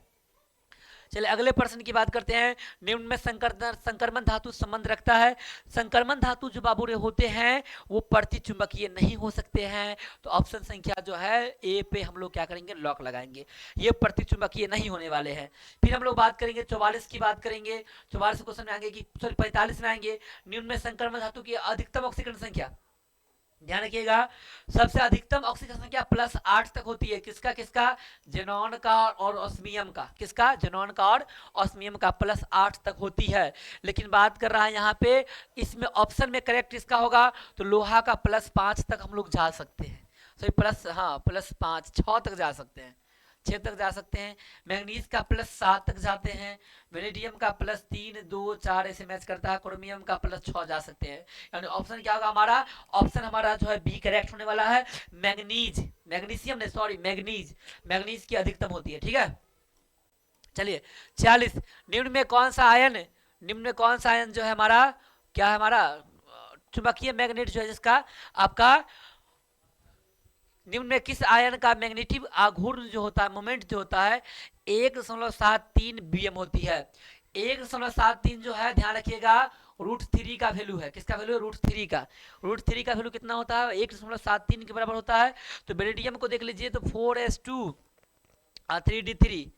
S1: चलिए अगले प्रश्न की बात करते हैं। निम्न में संक्रमण धातु संबंध रखता है। संक्रमण धातु जो बाबू रे होते हैं वो प्रतिचुंबकीय नहीं हो सकते हैं, तो ऑप्शन संख्या जो है ए पे हम लोग क्या करेंगे, लॉक लगाएंगे, ये प्रतिचुंबकीय नहीं होने वाले हैं। फिर हम लोग बात करेंगे 44 की बात करेंगे। 44 क्वेश्चन में आएंगे कि सॉरी 45 में आएंगे, निम्न में संक्रमण धातु की अधिकतम ऑक्सीकरण संख्या, ध्यान रखिएगा, सबसे अधिकतम ऑक्सीजन संख्या +8 तक होती है। किसका किसका? जेनॉन का और ऑस्मियम का। किसका? जेनॉन का और ऑस्मियम का +8 तक होती है। लेकिन बात कर रहा है यहाँ पे, इसमें ऑप्शन में करेक्ट इसका होगा तो लोहा का +5 तक हम लोग जा सकते हैं। सॉरी प्लस, हाँ +5, 6 तक जा सकते हैं, 6 तक जा सकते हैं। मैग्नीज का +7 तक जाते हैं। वेनेडियम का +3, 2, 4 ऐसे मैच करता है। क्रोमियम का +6 जा सकते हैं। यानी ऑप्शन क्या होगा हमारा? ऑप्शन हमारा जो है बी करेक्ट होने वाला है। मैग्नीज, मैग्नीशियम ने, सॉरी मैग्नीज, मैग्नीज की अधिकतम होती है। ठीक है, चलिए 46, निम्न में कौन सा आयन, निम्न में कौन सा आयन जो है हमारा, क्या है हमारा, चुंबकीय मैग्नेट जो है जिसका आपका, निम्न में किस आयन का मैग्नेटिक आघूर्ण जो होता है, मोमेंट जो होता है 1.73 बीएम होती है। 1.73 जो है, ध्यान रखिएगा, √3 का वैल्यू है। किसका वैल्यू है? √3 का। √3 का वैल्यू कितना होता है? 1.73 के बराबर होता है। तो बेरिडियम को देख लीजिए, तो 4s2 3d3,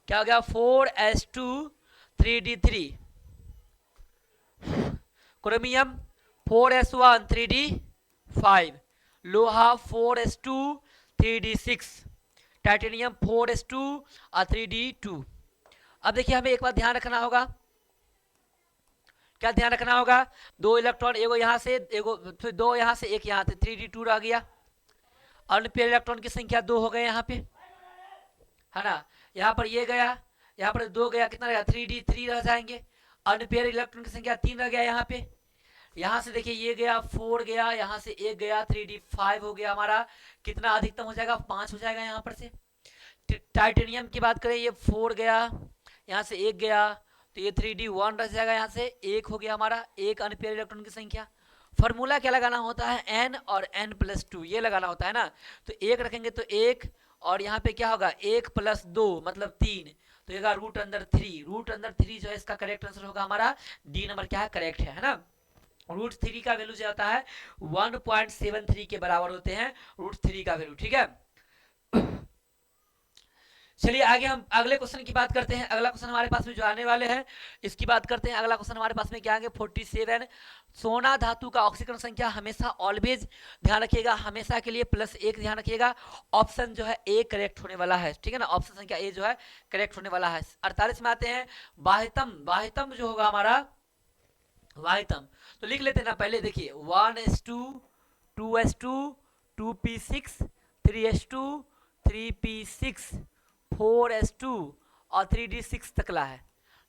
S1: क्या हो गया? 4s2 3d3। Chromium 4s1 3d5। लोहा 4s2 3d6। Titanium 4s2 3d2। अब देखिए, हमें एक बात ध्यान रखना होगा। क्या ध्यान रखना होगा? 2 इलेक्ट्रॉन, एगो यहाँ से, एगो फिर 2 यहाँ से, एक यहाँ से, 3d2 रह गया। अनपेयर इलेक्ट्रॉन की संख्या 2 हो गए यहाँ पे, है ना। यहाँ पर ये गया, यहाँ पर 2 गया, कितना रहेगा? 3d3 रह जाएंगे। अनपेयर इलेक्ट्रॉन की संख्या 3 रह गया यहाँ पे। यहाँ से देखिए, ये गया 4 गया, यहाँ से 1 गया, 3d5 हो गया हमारा। कितना अधिकतम हो जाएगा? 5 हो जाएगा यहाँ पर से। टाइटेनियम की बात करें, ये 4 गया, यहाँ से 1 गया, तो ये 3d1 रह जाएगा, यहाँ से 1 हो गया हमारा, 1 अनपेयर इलेक्ट्रॉन की संख्या। फॉर्मूला क्या लगाना होता है? n और n+2 ये लगाना होता है ना। तो 1 रखेंगे तो 1, और यहाँ पे क्या होगा? 1 + 2 मतलब 3, तो ये √3। √3 जो है इसका करेक्ट आंसर होगा हमारा डी नंबर, क्या है? करेक्ट है ना। √3 का वैल्यू जो आता है 1.73 के बराबर होते हैं √3 का वैल्यू। ठीक है, चलिए आगे हम अगले क्वेश्चन की बात करते हैं। अगला क्वेश्चन हमारे पास में जो आने वाले हैं इसकी बात करते हैं। अगला क्वेश्चन हमारे पास में क्या आगे 47, सोना धातु का ऑक्सीकरण संख्या हमेशा ऑलवेज, ध्यान रखिएगा, हमेशा के लिए +1 ध्यान रखिएगा। ऑप्शन जो है ए करेक्ट होने वाला है। ठीक है ना, ऑप्शन संख्या ए जो है करेक्ट होने वाला है। 48 में आते हैं, बाह्यतम, बाह्यतम जो होगा हमारा वाह्यतम, तो लिख लेते हैं ना। पहले देखिए 1s2 2s2 2p6 3s2 3p6 4s2 और 3d6 तकला है।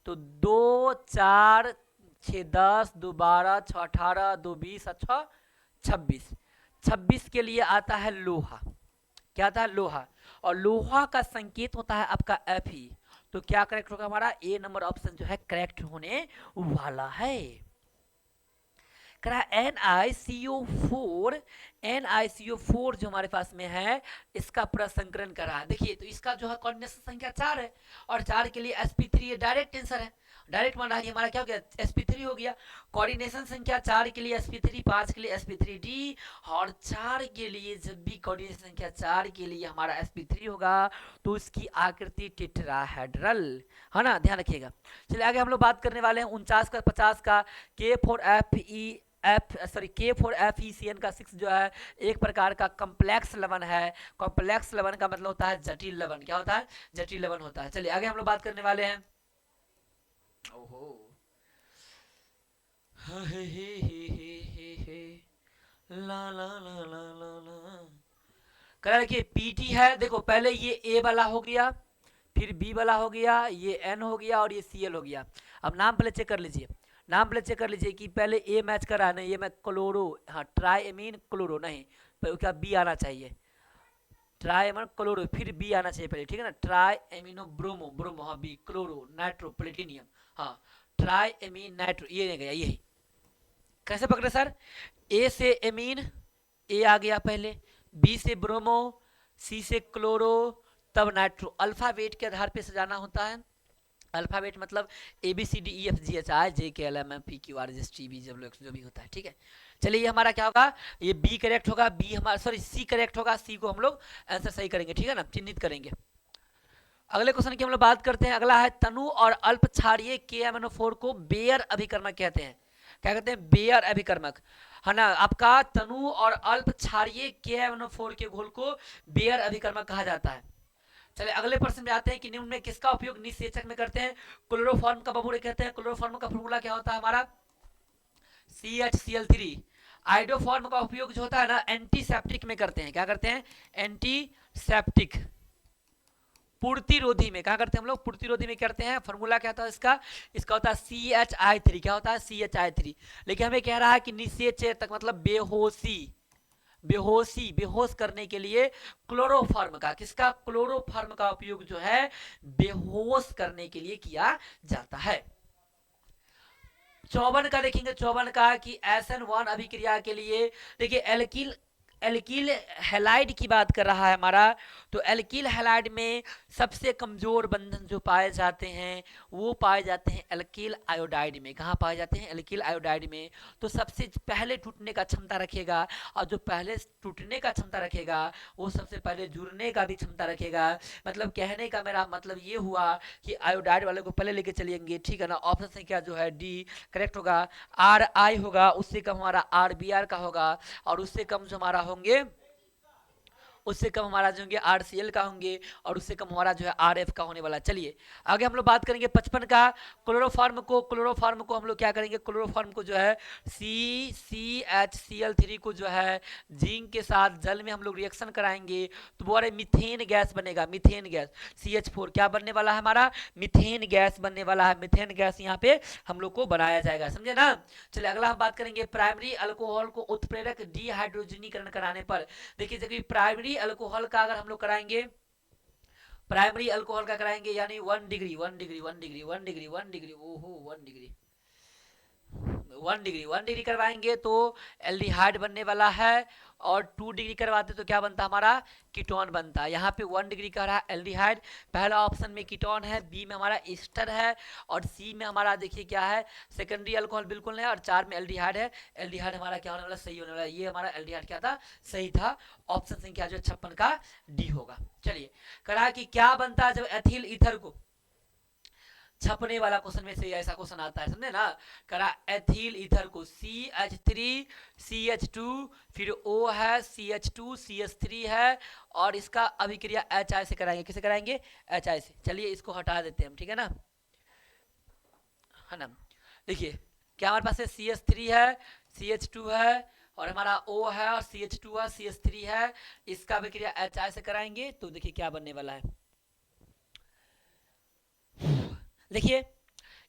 S1: तो 2 4 6 10 2 12 6 18 2 20 6 26। 26 के लिए आता है लोहा। क्या आता है? लोहा। और लोहा का संकेत होता है आपका Fe। तो क्या करेक्ट होगा हमारा? ए नंबर ऑप्शन जो है करेक्ट होने वाला है। करा NiCO4, NiCO4 जो हमारे पास में है इसका पूरा संकरण करा है। देखिए, तो इसका जो है कोऑर्डिनेशन संख्या 4 है, और 4 के लिए sp3, ये डायरेक्ट आंसर है। डायरेक्ट मान रहा हमारा क्या हो गया? sp3 हो गया। कोऑर्डिनेशन संख्या 4 के लिए sp3, 5 के लिए sp3d, और 4 के लिए जब भी कोऑर्डिनेशन संख्या 4 के लिए हमारा sp3 होगा तो इसकी आकृति टेट्राहेड्रल, है ना, ध्यान रखिएगा। चलिए आगे हम लोग बात करने वाले हैं 49 का 50 का। K4FeCN का 6 जो है एक प्रकार का कॉम्प्लेक्स लवण है। कॉम्प्लेक्स लवण का मतलब होता है जटिल लवण। क्या होता है? जटिल लवण होता है। चलिए आगे हम लोग बात करने वाले हैं। ओहो, ला ला ला ला ला ला, कह देखिए पीटी है। देखो पहले ये ए वाला हो गया, फिर बी वाला हो गया, ये एन हो गया, और ये सीएल हो गया। अब नाम पहले चेक कर लीजिए, नाम पहले चेक कर लीजिए कि पहले ए मैच कर रहा है, नहीं ये मैं क्लोरो, हाँ ट्राई एमीन क्लोरो नहीं, क्या बी आना चाहिए, ट्राई एमीन क्लोरो, फिर बी आना चाहिए पहले। ठीक है ना, ट्राई एमिनो ब्रोमो, ब्रोमो हाँ बी, क्लोरो नाइट्रो प्लेटिनियम, हाँ ट्राई एमीन नाइट्रो, ये नहीं गया, यही कैसे पकड़े सर? ए से एमीन, ए आ गया पहले, बी से ब्रोमो, सी से क्लोरो, तब नाइट्रो। अल्फाबेट के आधार पे सजाना होता है। अल्फाबेट मतलब ABCDEFGHI JKLMNOP QRSTV जब लोग जो भी होता है। ठीक है, चलिए ये हमारा क्या होगा? ये बी करेक्ट होगा, बी हमारा, सॉरी सी करेक्ट होगा, सी को हम लोग आंसर सही करेंगे। ठीक है ना, चिन्हित करेंगे। अगले क्वेश्चन की हम लोग बात करते हैं। अगला है तनु और अल्प क्षारीय KMNO4 को बेयर अभिकर्मक कहते हैं। क्या कहते हैं? बेयर अभिकर्मक। है ना। आपका तनु और अल्प क्षारीय KMnO4 के घोल को बेयर अभिकर्मक कहा जाता है। चलिए अगले प्रश्न में आते हैं कि निम्न में किसका उपयोग निषेचक में करते हैं। क्लोरोफॉर्म का बबूरे कहते हैं। क्लोरोफॉर्म का फॉर्मूला क्या होता है हमारा CHCl3। आइडोफॉर्म का उपयोग जो होता है ना एंटीसेप्टिक में करते हैं। क्या करते हैं एंटीसेप्टिक पूर्तिरोधी में। क्या करते हैं हम लोग पूर्तिरोधी में करते हैं। फॉर्मूला क्या होता है इसका इसका होता है CHI3। क्या होता है CHI3। लेकिन हमें कह रहा है कि निषेचक मतलब बेहोश करने के लिए क्लोरोफॉर्म का किसका क्लोरोफॉर्म का उपयोग जो है बेहोश करने के लिए किया जाता है। 54 का देखेंगे। 54 का कि SN1 अभिक्रिया के लिए देखिए एल्किल हैलाइड की बात कर रहा है हमारा। तो एल्किल हैलाइड में सबसे कमजोर बंधन जो पाए जाते हैं वो पाए जाते हैं एल्किल आयोडाइड में। कहाँ पाए जाते हैं एल्किल आयोडाइड में। तो सबसे पहले टूटने का क्षमता रखेगा और जो पहले टूटने का क्षमता रखेगा वो सबसे पहले जुड़ने का भी क्षमता रखेगा। मतलब कहने का मेरा मतलब ये हुआ कि आयोडाइड वाले को पहले लेके चलिएंगे, ठीक है ना। ऑप्शन संख्या जो है डी करेक्ट होगा। RI होगा, उससे कम हमारा RBR का होगा और उससे कम जो हमारा होंगे उससे कम हमारा जो होंगे RCl का होंगे और उससे कम हमारा जो है RF का होने वाला। चलिए आगे हम लोग बात करेंगे 55 का। क्लोरोफॉर्म को हम लोग क्या करेंगे क्लोरोफॉर्म को जो है CCHCl3 को जो है जिंक के साथ जल में हम लोग रिएक्शन कराएंगे तो वो मीथेन गैस बनेगा। मीथेन गैस CH4 क्या बनने वाला है हमारा मीथेन गैस बनने वाला है। मीथेन गैस यहाँ पे हम लोग को बनाया जाएगा, समझे ना। चलिए अगला हम बात करेंगे प्राइमरी अल्कोहल को उत्प्रेरक डिहाइड्रोजनीकरण कराने पर। देखिए जब प्राइमरी अल्कोहल का अगर हम लोग कराएंगे प्राइमरी अल्कोहल का कराएंगे यानी 1 degree 1 degree 1 degree 1 degree 1 degree ओहो 1 डिग्री 1 डिग्री करवाएंगे तो एल्डिहाइड बनने वाला है। और 2 डिग्री करवाते तो क्या बनता हमारा कीटोन बनता है। यहाँ पे 1 डिग्री का रहा एल्डिहाइड। पहला ऑप्शन में कीटोन है, बी में हमारा ईस्टर है और सी में हमारा देखिए क्या है सेकेंडरी अल्कोहल बिल्कुल नहीं है और 4 में एल्डिहाइड है। एल्डिहाइड हमारा क्या होने वाला सही होने वाला। ये हमारा एल्डिहाइड क्या था सही था। ऑप्शन संख्या जो 56 का डी होगा। चलिए करा कि क्या बनता है जब एथिल ईथर को छपने वाला क्वेश्चन में से ऐसा क्वेश्चन आता है समझे ना। करा एथिल ईथर को CH3CH2 फिर O है CH2CH3 है और इसका अभिक्रिया HI से कराएंगे। किसे कराएंगे HI से। चलिए इसको हटा देते हैं हम, ठीक है ना देखिए क्या हमारे पास है CH3 है CH2 है और हमारा O है और CH2 है CH3 है। इसका अभिक्रिया HI से कराएंगे तो देखिए क्या बनने वाला है। देखिए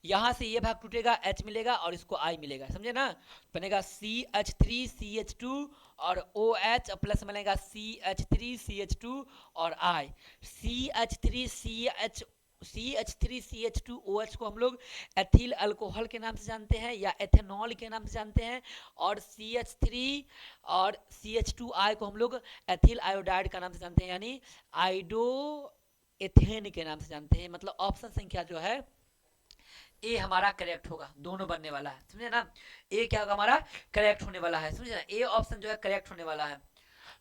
S1: यहां से ये भाग टूटेगा H मिलेगा और इसको I मिलेगा, समझे ना। बनेगा CH3CH2 और OH प्लस बनेगा CH3CH2 और I। CH3CH2OH को हम लोग एथिल अल्कोहल के नाम से जानते हैं या एथेनॉल के नाम से जानते हैं और CH3 और CH2I को हम लोग एथिल आयोडाइड का नाम से जानते हैं यानी आइडो एथेन के नाम से जानते हैं। मतलब ऑप्शन संख्या जो है ए हमारा करेक्ट होगा। दोनों बनने वाला है, समझे ना। ए क्या होगा हमारा करेक्ट होने वाला है, समझे ना। ए ऑप्शन जो है करेक्ट होने वाला है।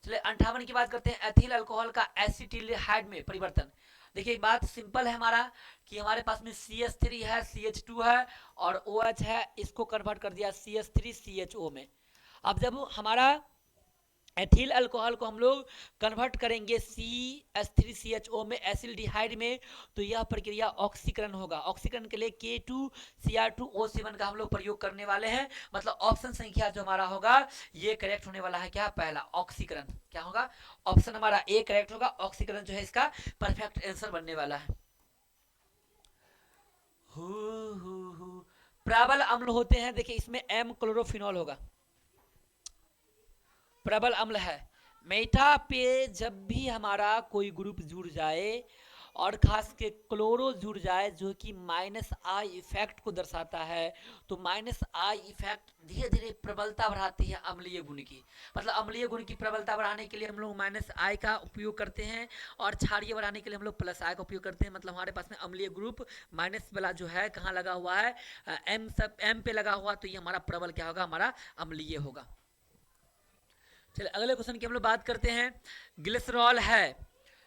S1: चलिए 58 की बात करते हैं। एथिल अल्कोहल का एसिटिल्डिहाइड में परिवर्तन। देखिए बात सिंपल है हमारा कि हमारे पास में CH3 है CH2 है और OH है, इसको कन्वर्ट कर दिया CH3CHO में। अब जब हमारा एथिल अल्कोहल को हम लोग कन्वर्ट करेंगे CH3CHO में एसिल्डिहाइड में तो यह प्रक्रिया ऑक्सीकरण होगा। ऑक्सीकरण के लिए K2Cr2O7 का हम लोग प्रयोग करने वाले हैं। मतलब ऑप्शन संख्या जो हमारा होगा ये करेक्ट होने वाला है। क्या पहला ऑक्सीकरण क्या होगा ऑप्शन हमारा ए करेक्ट होगा। ऑक्सीकरण जो है इसका परफेक्ट आंसर बनने वाला है। प्रबल अम्ल होते हैं देखिए इसमें M क्लोरोफिनॉल होगा प्रबल अम्ल है। मेटा पे जब भी हमारा कोई ग्रुप जुड़ जाए और खास के क्लोरो जुड़ जाए जो कि -I इफेक्ट को दर्शाता है तो -I इफेक्ट धीरे धीरे प्रबलता बढ़ाती है अम्लीय गुण की। मतलब अम्लीय गुण की प्रबलता बढ़ाने के लिए हम लोग -I का उपयोग करते हैं और क्षारीय बढ़ाने के लिए हम लोग +I का उपयोग करते हैं। मतलब हमारे पास में अम्लीय ग्रुप माइनस वाला जो है कहाँ लगा हुआ है M पे लगा हुआ तो ये हमारा प्रबल क्या होगा हमारा अम्लीय होगा। चलिए अगले क्वेश्चन की हम लोग बात करते हैं। ग्लिसरॉल है।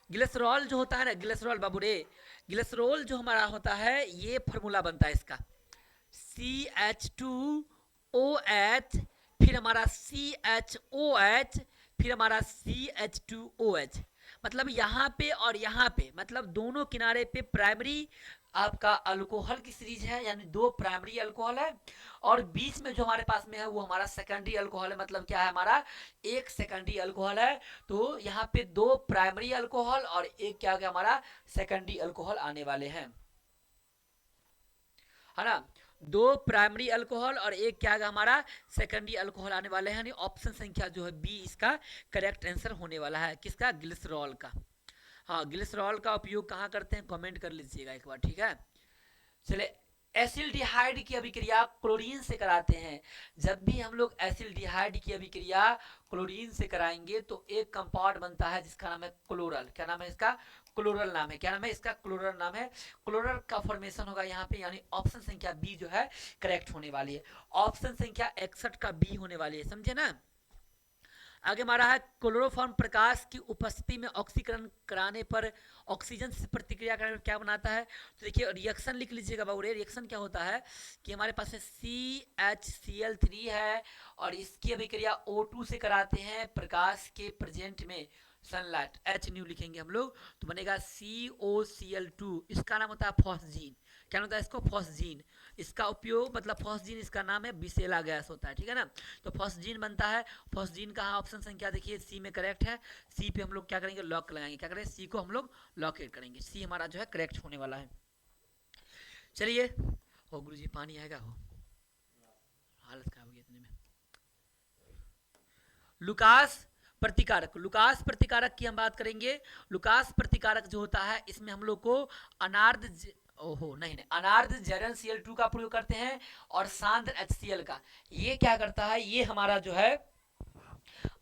S1: ग्लिसरॉल जो होता है ना ग्लिसरॉल बाबू रे ग्लिसरॉल जो हमारा होता है ये फार्मूला बनता है इसका CH2OH फिर फिर हमारा CHOH, फिर हमारा CH2OH। मतलब यहाँ पे और यहाँ पे, मतलब दोनों किनारे पे प्राइमरी आपका अल्कोहल की सीरीज है, यानी दो प्राइमरी अल्कोहल है, और बीच में जो हमारे पास में है वो हमारा सेकेंडरी अल्कोहल है। मतलब क्या है, हमारा एक सेकेंडरी अल्कोहल है। तो यहाँ पे दो प्राइमरी अल्कोहल और एक क्या क्या हमारा सेकेंडरी अल्कोहल आने वाले हैं, है ना। दो प्राइमरी अल्कोहल और एक क्या है हमारा सेकेंडरी अल्कोहल आने वाले हैं। ऑप्शन संख्या जो है बी इसका करेक्ट आंसर होने वाला है, किसका, ग्लिसरॉल का। हाँ, ग्लिसरॉल का उपयोग कहाँ करते हैं, कमेंट कर लीजिएगा एक बार, ठीक है। चले, एसिल्डिहाइड की अभिक्रिया क्लोरीन से कराते हैं। जब भी हम लोग एसिल्डिहाइड की अभिक्रिया क्लोरीन से कराएंगे तो एक कंपाउंड बनता है जिसका नाम है क्लोरल। क्या नाम है इसका, क्लोरल नाम है। क्या नाम है इसका, क्लोरल नाम है। क्लोरल का फॉर्मेशन होगा यहाँ पे, यानी ऑप्शन संख्या बी जो है करेक्ट होने वाली है। ऑप्शन संख्या 61 का बी होने वाली है, समझे ना। आगे हमारा है क्लोरोफॉर्म प्रकाश की उपस्थिति में ऑक्सीकरण कराने पर ऑक्सीजन से प्रतिक्रिया करने पर क्या बनाता है। तो देखिए रिएक्शन लिख लीजिएगा बाबू रे। रिएक्शन क्या होता है कि हमारे पास में CHCl3 है और इसकी अभिक्रिया O2 से कराते हैं प्रकाश के प्रेजेंट में, सनलाइट, H न्यू लिखेंगे हम लोग, तो बनेगा COCl2। इसका नाम होता है फॉस्जीन। क्या होता है इसको, फॉस्जीन। इसका उपयोग, मतलब फॉस्जीन इसका नाम है, बिसेला गैस होता है, ठीक है ना। तो फॉस्जीन बनता है। फॉस्जीन का ऑप्शन संख्या देखिए सी में करेक्ट है। सी पे हम लोग क्या करेंगे, लॉक लगाएंगे। क्या करेंगे, सी को हम लोग लॉकेट करेंगे। सी हमारा जो है करेक्ट होने वाला है। चलिए, हो गुरु जी पानी आएगा, हो हालत खराब हो गई इतने में। लुकास प्रतिकारक, लुकास प्रतिकारक की हम बात करेंगे। लुकास प्रतिकारक जो होता है इसमें हम लोग को अनार्ध ओहो नहीं नहीं अनार्ध जरन Cl2 का प्रयोग करते हैं और सांद्र HCl का। ये क्या करता है, ये हमारा जो है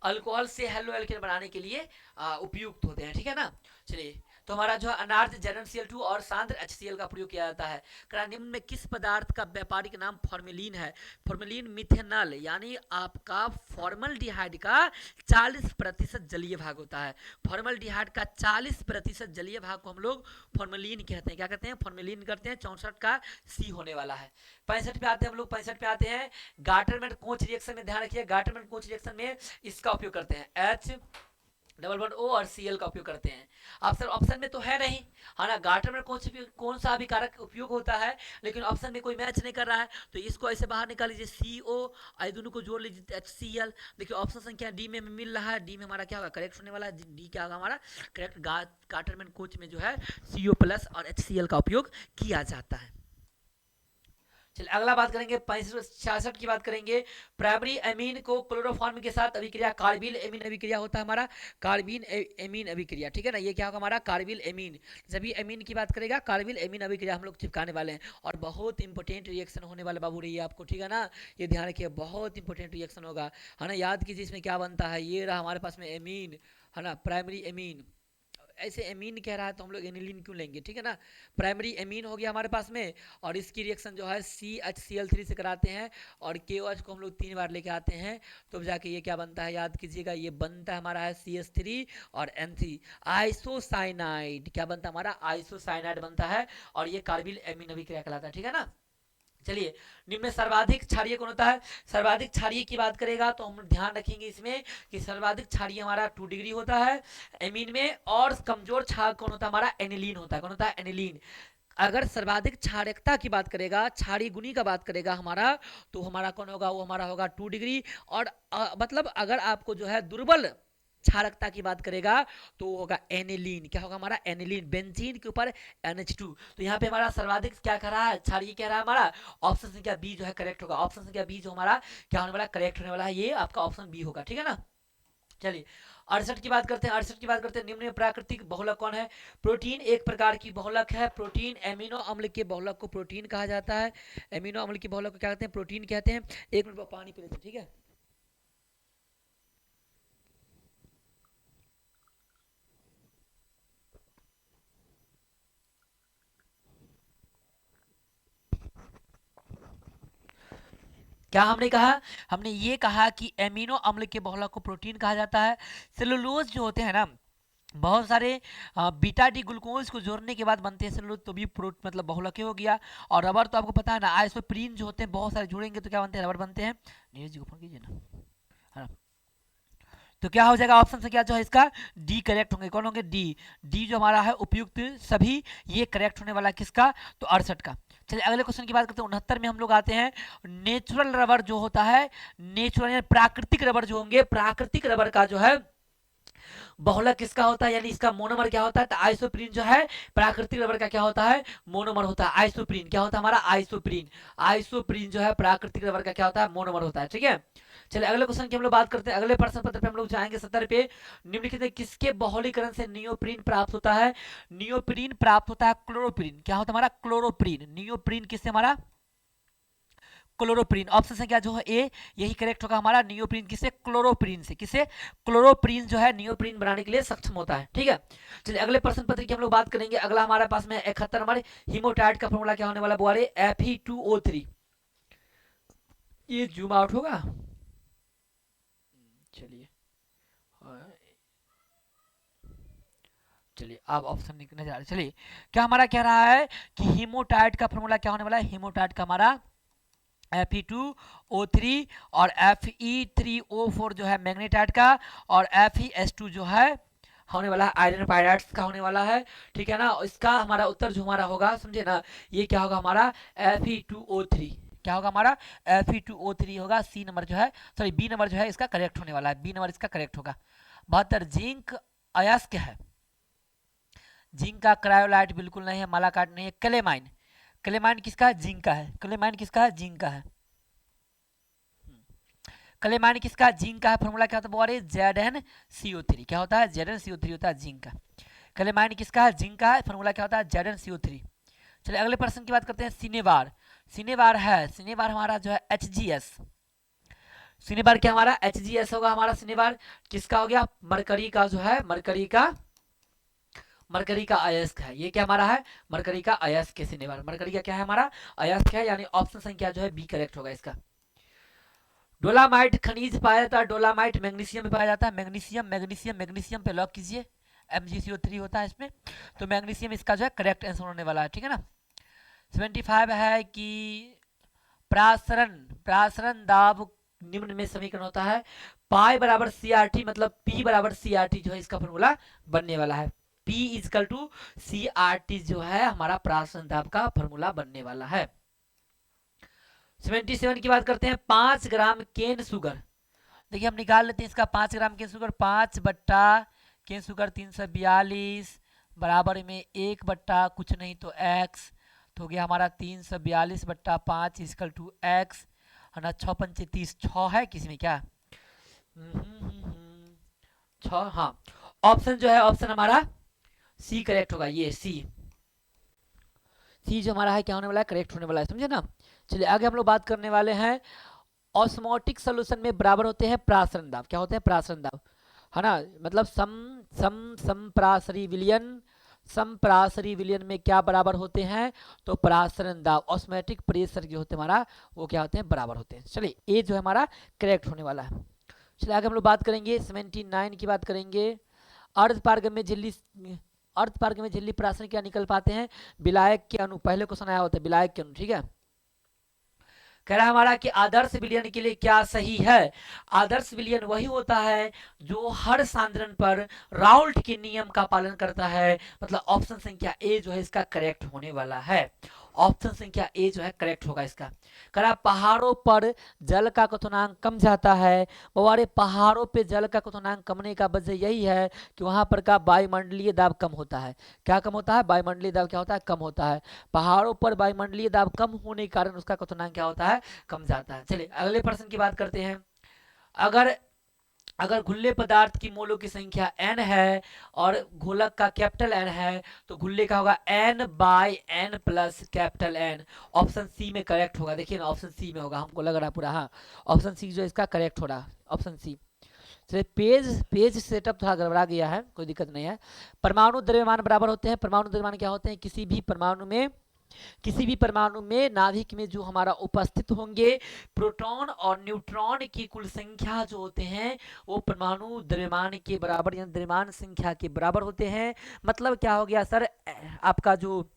S1: अल्कोहल से हेलो एल्केन बनाने के लिए उपयुक्त होते हैं, ठीक है ना। चलिए, तो हमारा जो अनार्थ जरन Cl2 और सांद्र HCl का प्रयोग किया जाता है। निम्न में किस पदार्थ का व्यापारिक नाम फॉर्मेलिन है। फॉर्मेलिन मिथेनॉल यानी आपका फॉर्मलडिहाइड का 40% जलीय भाग होता है। फॉर्मलडिहाइड का 40% जलीय भाग को हम लोग फॉर्मेलिन कहते हैं। क्या कहते हैं, फॉर्मेलिन करते हैं। 64 का सी होने वाला है। 65 पे आते हैं हम लोग, 65 पे आते हैं गाटरमैन कोच रिएक्शन में। ध्यान रखिए, गाटरमैन कोच रिएक्शन में इसका उपयोग करते हैं, H+O और Cl का उपयोग करते हैं। ऑप्शन में तो है नहीं, है ना। गार्टर में कौन सा अभिकारक उपयोग होता है, लेकिन ऑप्शन में कोई मैच नहीं कर रहा है, तो इसको ऐसे बाहर निकाल लीजिए, CO और दोनों को जोड़ लीजिए HCl। देखिए ऑप्शन संख्या डी में मिल रहा है। डी में हमारा क्या होगा, करेक्ट होने वाला है। डी क्या होगा हमारा करेक्ट। गाटरमैन कोच में जो है CO+ और HCl का उपयोग किया जाता है। चलिए अगला बात करेंगे, 65 की बात करेंगे। प्राइमरी एमीन को क्लोरोफॉर्म के साथ अभिक्रिया कार्बिल एमीन अभिक्रिया होता है हमारा, कार्बिन एमीन अभिक्रिया, ठीक है ना। ये क्या होगा हमारा, कार्बिल एमीन। जब भी एमीन की बात करेगा, कार्बिल एमीन अभिक्रिया हम लोग चिपकाने वाले हैं। और बहुत इंपॉर्टेंट रिएक्शन होने वाला बाबू रही है आपको, ठीक है ना। ये ध्यान रखिए, बहुत इंपॉर्टेंट रिएक्शन होगा, है ना। याद कीजिए इसमें क्या बनता है। ये रहा हमारे पास में एमीन, है ना, प्राइमरी एमीन। ऐसे एमीन कह रहा है तो हम लोग एनिलीन क्यों लेंगे, ठीक है ना। प्राइमरी एमीन हो गया हमारे पास में, और इसकी रिएक्शन जो है CHCl3 से कराते हैं और KOH को हम लोग 3 बार लेके आते हैं, तो जाके ये क्या बनता है, याद कीजिएगा, ये बनता है हमारा है CH3 और N3, आइसोसाइनाइड। क्या बनता है हमारा, आइसोसाइनाइड बनता है, और ये कार्बिल एमीन अभिक्रिया कहलाता है, ठीक है ना। चलिए, निम्न में सर्वाधिक क्षारीय कौन होता है। सर्वाधिक क्षारीय की बात करेगा तो हम ध्यान रखेंगे इसमें कि सर्वाधिक क्षारीय हमारा 2 डिग्री होता है एमीन में, और कमजोर क्षार कौन होता है हमारा, एनिलीन होता है। कौन होता है, एनिलीन। अगर सर्वाधिक क्षारकता की बात करेगा, क्षारीय गुणी का बात करेगा हमारा, तो हमारा कौन होगा, वो हमारा होगा 2 डिग्री। और मतलब अगर आपको जो है दुर्बल क्षारकता की बात करेगा तो होगा एनिलीन। क्या होगा हमारा, एनिलीन। बेंजीन के ऊपर NH2। तो यहाँ पे हमारा सर्वाधिक क्या कह रहा है, क्षारीय कह रहा है हमारा। ऑप्शन संख्या बी जो है करेक्ट होगा। ऑप्शन संख्या बी जो हमारा क्या होने वाला, करेक्ट होने वाला है, ये आपका ऑप्शन बी होगा, ठीक है ना। चलिए 68 की बात करते हैं। 68 की बात करते हैं, निम्न में प्राकृतिक बहुलक कौन है। प्रोटीन एक प्रकार की बहुलक है। प्रोटीन एमिनो अम्ल के बहुलक को प्रोटीन कहा जाता है। एमिनो अम्ल की बहुलक को क्या कहते हैं, प्रोटीन कहते हैं। एक मिनट पानी पी लेते हैं, ठीक है। क्या हमने कहा, हमने ये कहा कि एमिनो अम्ल के बहुलक को प्रोटीन कहा जाता है। सेलुलोज जो होते हैं ना, बहुत सारे बीटा डी ग्लूकोज को जोड़ने के बाद बनते हैं सेलुलोज, तो भी प्रोट मतलब बहुलक हो गया। और रबर तो आपको पता है ना, आइसोप्रीन जो होते हैं बहुत सारे जुड़ेंगे तो क्या बनते हैं, रबर बनते हैं। नीरज जी को फोन कीजिए ना, है ना। तो क्या हो जाएगा, ऑप्शन से क्या जो है इसका डी करेक्ट होंगे। कौन होंगे, डी। डी जो हमारा है उपयुक्त सभी, ये करेक्ट होने वाला है किसका, तो 68 का। चलिए अगले क्वेश्चन की बात करते हैं। 69 में हम लोग आते हैं, नेचुरल रबर जो होता है, नेचुरल यानी प्राकृतिक रबर जो होंगे, प्राकृतिक रबर का जो है बहुलक किसका होता है, यानी इसका मोनोमर क्या होता है, तो आइसोप्रीन जो है प्राकृतिक रबर का क्या होता है, मोनोमर होता है। आइसोप्रीन क्या होता है हमारा, आइसोप्रीन। आइसोप्रीन जो है प्राकृतिक रबर का क्या होता है, मोनोमर होता है। ठीक है, चलिए अगले क्वेश्चन की हम लोग बात करते हैं। अगले प्रश्न पत्र पे हम लोग जाएंगे 70 पे। निम्नलिखित में किसके बहुलीकरण से नियोप्रीन प्राप्त होता है, नियोप्रीन प्राप्त होता है क्लोरोप्रीन। क्या होता है हमारा, क्लोरोप्रीन। नियोप्रीन किससे, हमारा क्लोरोप्रीन। ऑप्शन संख्या जो है ए, यही करेक्ट होगा हमारा। नियोप्रीन किसे, क्लोरोप्रीन से। किसे, क्लोरोप्रीन जो है नियोप्रीन बनाने के लिए सक्षम होता है। ठीक है, चलिए अगले प्रश्न पत्र की हम लोग बात करेंगे। अगला हमारे पास में 71 नंबर, हीमोटाइट का फॉर्मूला क्या होने वाला बुआरे, Fe2O3। ये जूम आउट होगा, चलिए चलिए आप ऑप्शन निकलने जा रहे। चलिए क्या हमारा कह रहा है कि हीमोटाइट का फॉर्मूला क्या होने वाला है, हीमोटाइट का हमारा Fe2O3 और Fe3O4 जो है मैग्नेटाइट का, और FeS2 जो है होने वाला है आयरन पायराइड्स का होने वाला है। ठीक है ना, इसका हमारा उत्तर जो हमारा होगा, समझे ना, ये क्या होगा हमारा Fe2O3। क्या होगा हमारा, Fe2O3 होगा। सी नंबर जो है, सॉरी बी नंबर जो है इसका करेक्ट होने वाला है, बी नंबर इसका करेक्ट होगा। 72 जिंक अयस्क है, जिंक का क्रायोलाइट बिल्कुल नहीं है, मालाकाट नहीं है। क्लेमाइन, क्लेमाइन किसका है, जिंक का है। क्लेमाइन किसका है, जिंक का है। क्लेमाइन किसका, जिंक का है। फॉर्मूला क्या होता है, ZnCO3। क्या होता है, ZnCO3 होता है जिंक का। क्लेमाइन किसका है, जिंक का है। फॉर्मूला क्या होता है, ZnCO3। चलिए अगले प्रश्न की बात करते हैं। सिनेबार, सिनेबार है, सिनेबार हमारा जो है HGS। सिनेबार क्या हमारा, HGS होगा हमारा। सिनेबार किसका हो गया, मरकरी का जो है, मरकरी का, मरकरी का अयस्क है। ये क्या हमारा है, मरकरी का अयस्क के सिनेबार। मरकरी का क्या है हमारा, अयस्क है, यानी ऑप्शन संख्या जो है बी करेक्ट होगा इसका। डोलामाइट खनिज पाया जाता है, डोलामाइट मैग्नीशियम में पाया जाता है। मैग्नीशियम, मैग्नीशियम, मैग्नीशियम पे लॉक कीजिए, MgCO3 होता है इसमें, तो मैग्नीशियम इसका जो है करेक्ट आंसर होने वाला है। ठीक है ना। 75 है कि प्रासरण, प्रासरण दाब निम्न में समीकरण होता है, पाई बराबर CRT, मतलब P बराबर CRT जो है इसका फॉर्मूला बनने वाला है। P इजकल टू CRT जो है हमारा प्रासरण दाब का फॉर्मूला बनने वाला है। 77 की बात करते हैं। 5 ग्राम केन शुगर, देखिए हम निकाल लेते हैं इसका। 5 ग्राम केन शुगर, 5 बट्टा केन शुगर 342 बराबर में 1 बट्टा कुछ नहीं तो x, तो हो गया हमारा 342 बट्टा 5 इजकल टू x, है ना। 6 पंचे 30, 6 है किसी में क्या, 6, हाँ। ऑप्शन जो है, ऑप्शन हमारा सी करेक्ट होगा, ये सी, सी जो हमारा है क्या होने वाला है, करेक्ट होने वाला है, समझे ना। चलिए आगे हम लोग बात करने वाले हैं। ऑस्मोटिक सोल्यूशन में बराबर होते हैं प्रासरण दाब। क्या होते हैं, प्रासरण दाब, है ना। मतलब समप्रासरी विलयन, समप्रासरी विलयन में क्या बराबर होते हैं, तो प्रासरण दाब, ऑस्मोटिक प्रेशर जो होते हैं हमारा, वो क्या होते हैं, बराबर होते हैं। चलिए ए जो है हमारा करेक्ट होने वाला है। चलिए आगे हम लोग बात करेंगे। 79 की बात करेंगे। अर्ध पारगम्य झिल्ली, अर्ध पारगम्य झिल्ली प्रासरण क्या निकल पाते हैं, विलायक के अणु। पहले क्वेश्चन आया होता है विलायक के अणु। ठीक है, कह रहा है हमारा कि आदर्श विलयन के लिए क्या सही है। आदर्श विलयन वही होता है जो हर सांद्रण पर राउल्ट के नियम का पालन करता है। मतलब ऑप्शन संख्या ए जो है इसका करेक्ट होने वाला है। ऑप्शन संख्या ए जो है करेक्ट होगा इसका। कह रहा पहाड़ों पर जल का क्वथनांक कम जाता है। हमारे पहाड़ों पे जल का क्वथनांक कमने का वजह यही है कि वहां पर का वायुमंडलीय दाब कम होता है। क्या कम होता है, वायुमंडलीय दाब क्या होता है, कम होता है। पहाड़ों पर वायुमंडलीय दाब कम होने के कारण उसका क्वथनांक क्या होता है, कम जाता है। चलिए अगले प्रश्न की बात करते हैं। अगर अगर घुल्ले पदार्थ की मोलों की संख्या n है और घोलक का कैपिटल N है, तो घुल्ले का होगा n by n plus capital N। Option C में करेक्ट होगा। देखिए ना, ऑप्शन सी में होगा, हमको लग रहा पूरा, हाँ ऑप्शन सी जो इसका करेक्ट हो रहा, ऑप्शन सी। चलिए पेज, पेज सेटअप थोड़ा गड़बड़ा गया है, कोई दिक्कत नहीं है। परमाणु द्रव्यमान बराबर होते हैं। परमाणु द्रव्यमान क्या होते हैं, किसी भी परमाणु में किसी भी परमाणु में नाभिक में जो हमारा उपस्थित होंगे प्रोटॉन और न्यूट्रॉन की कुल संख्या जो होते हैं वो परमाणु द्रव्यमान के बराबर या द्रव्यमान संख्या के बराबर होते हैं। मतलब क्या हो गया सर, आपका जो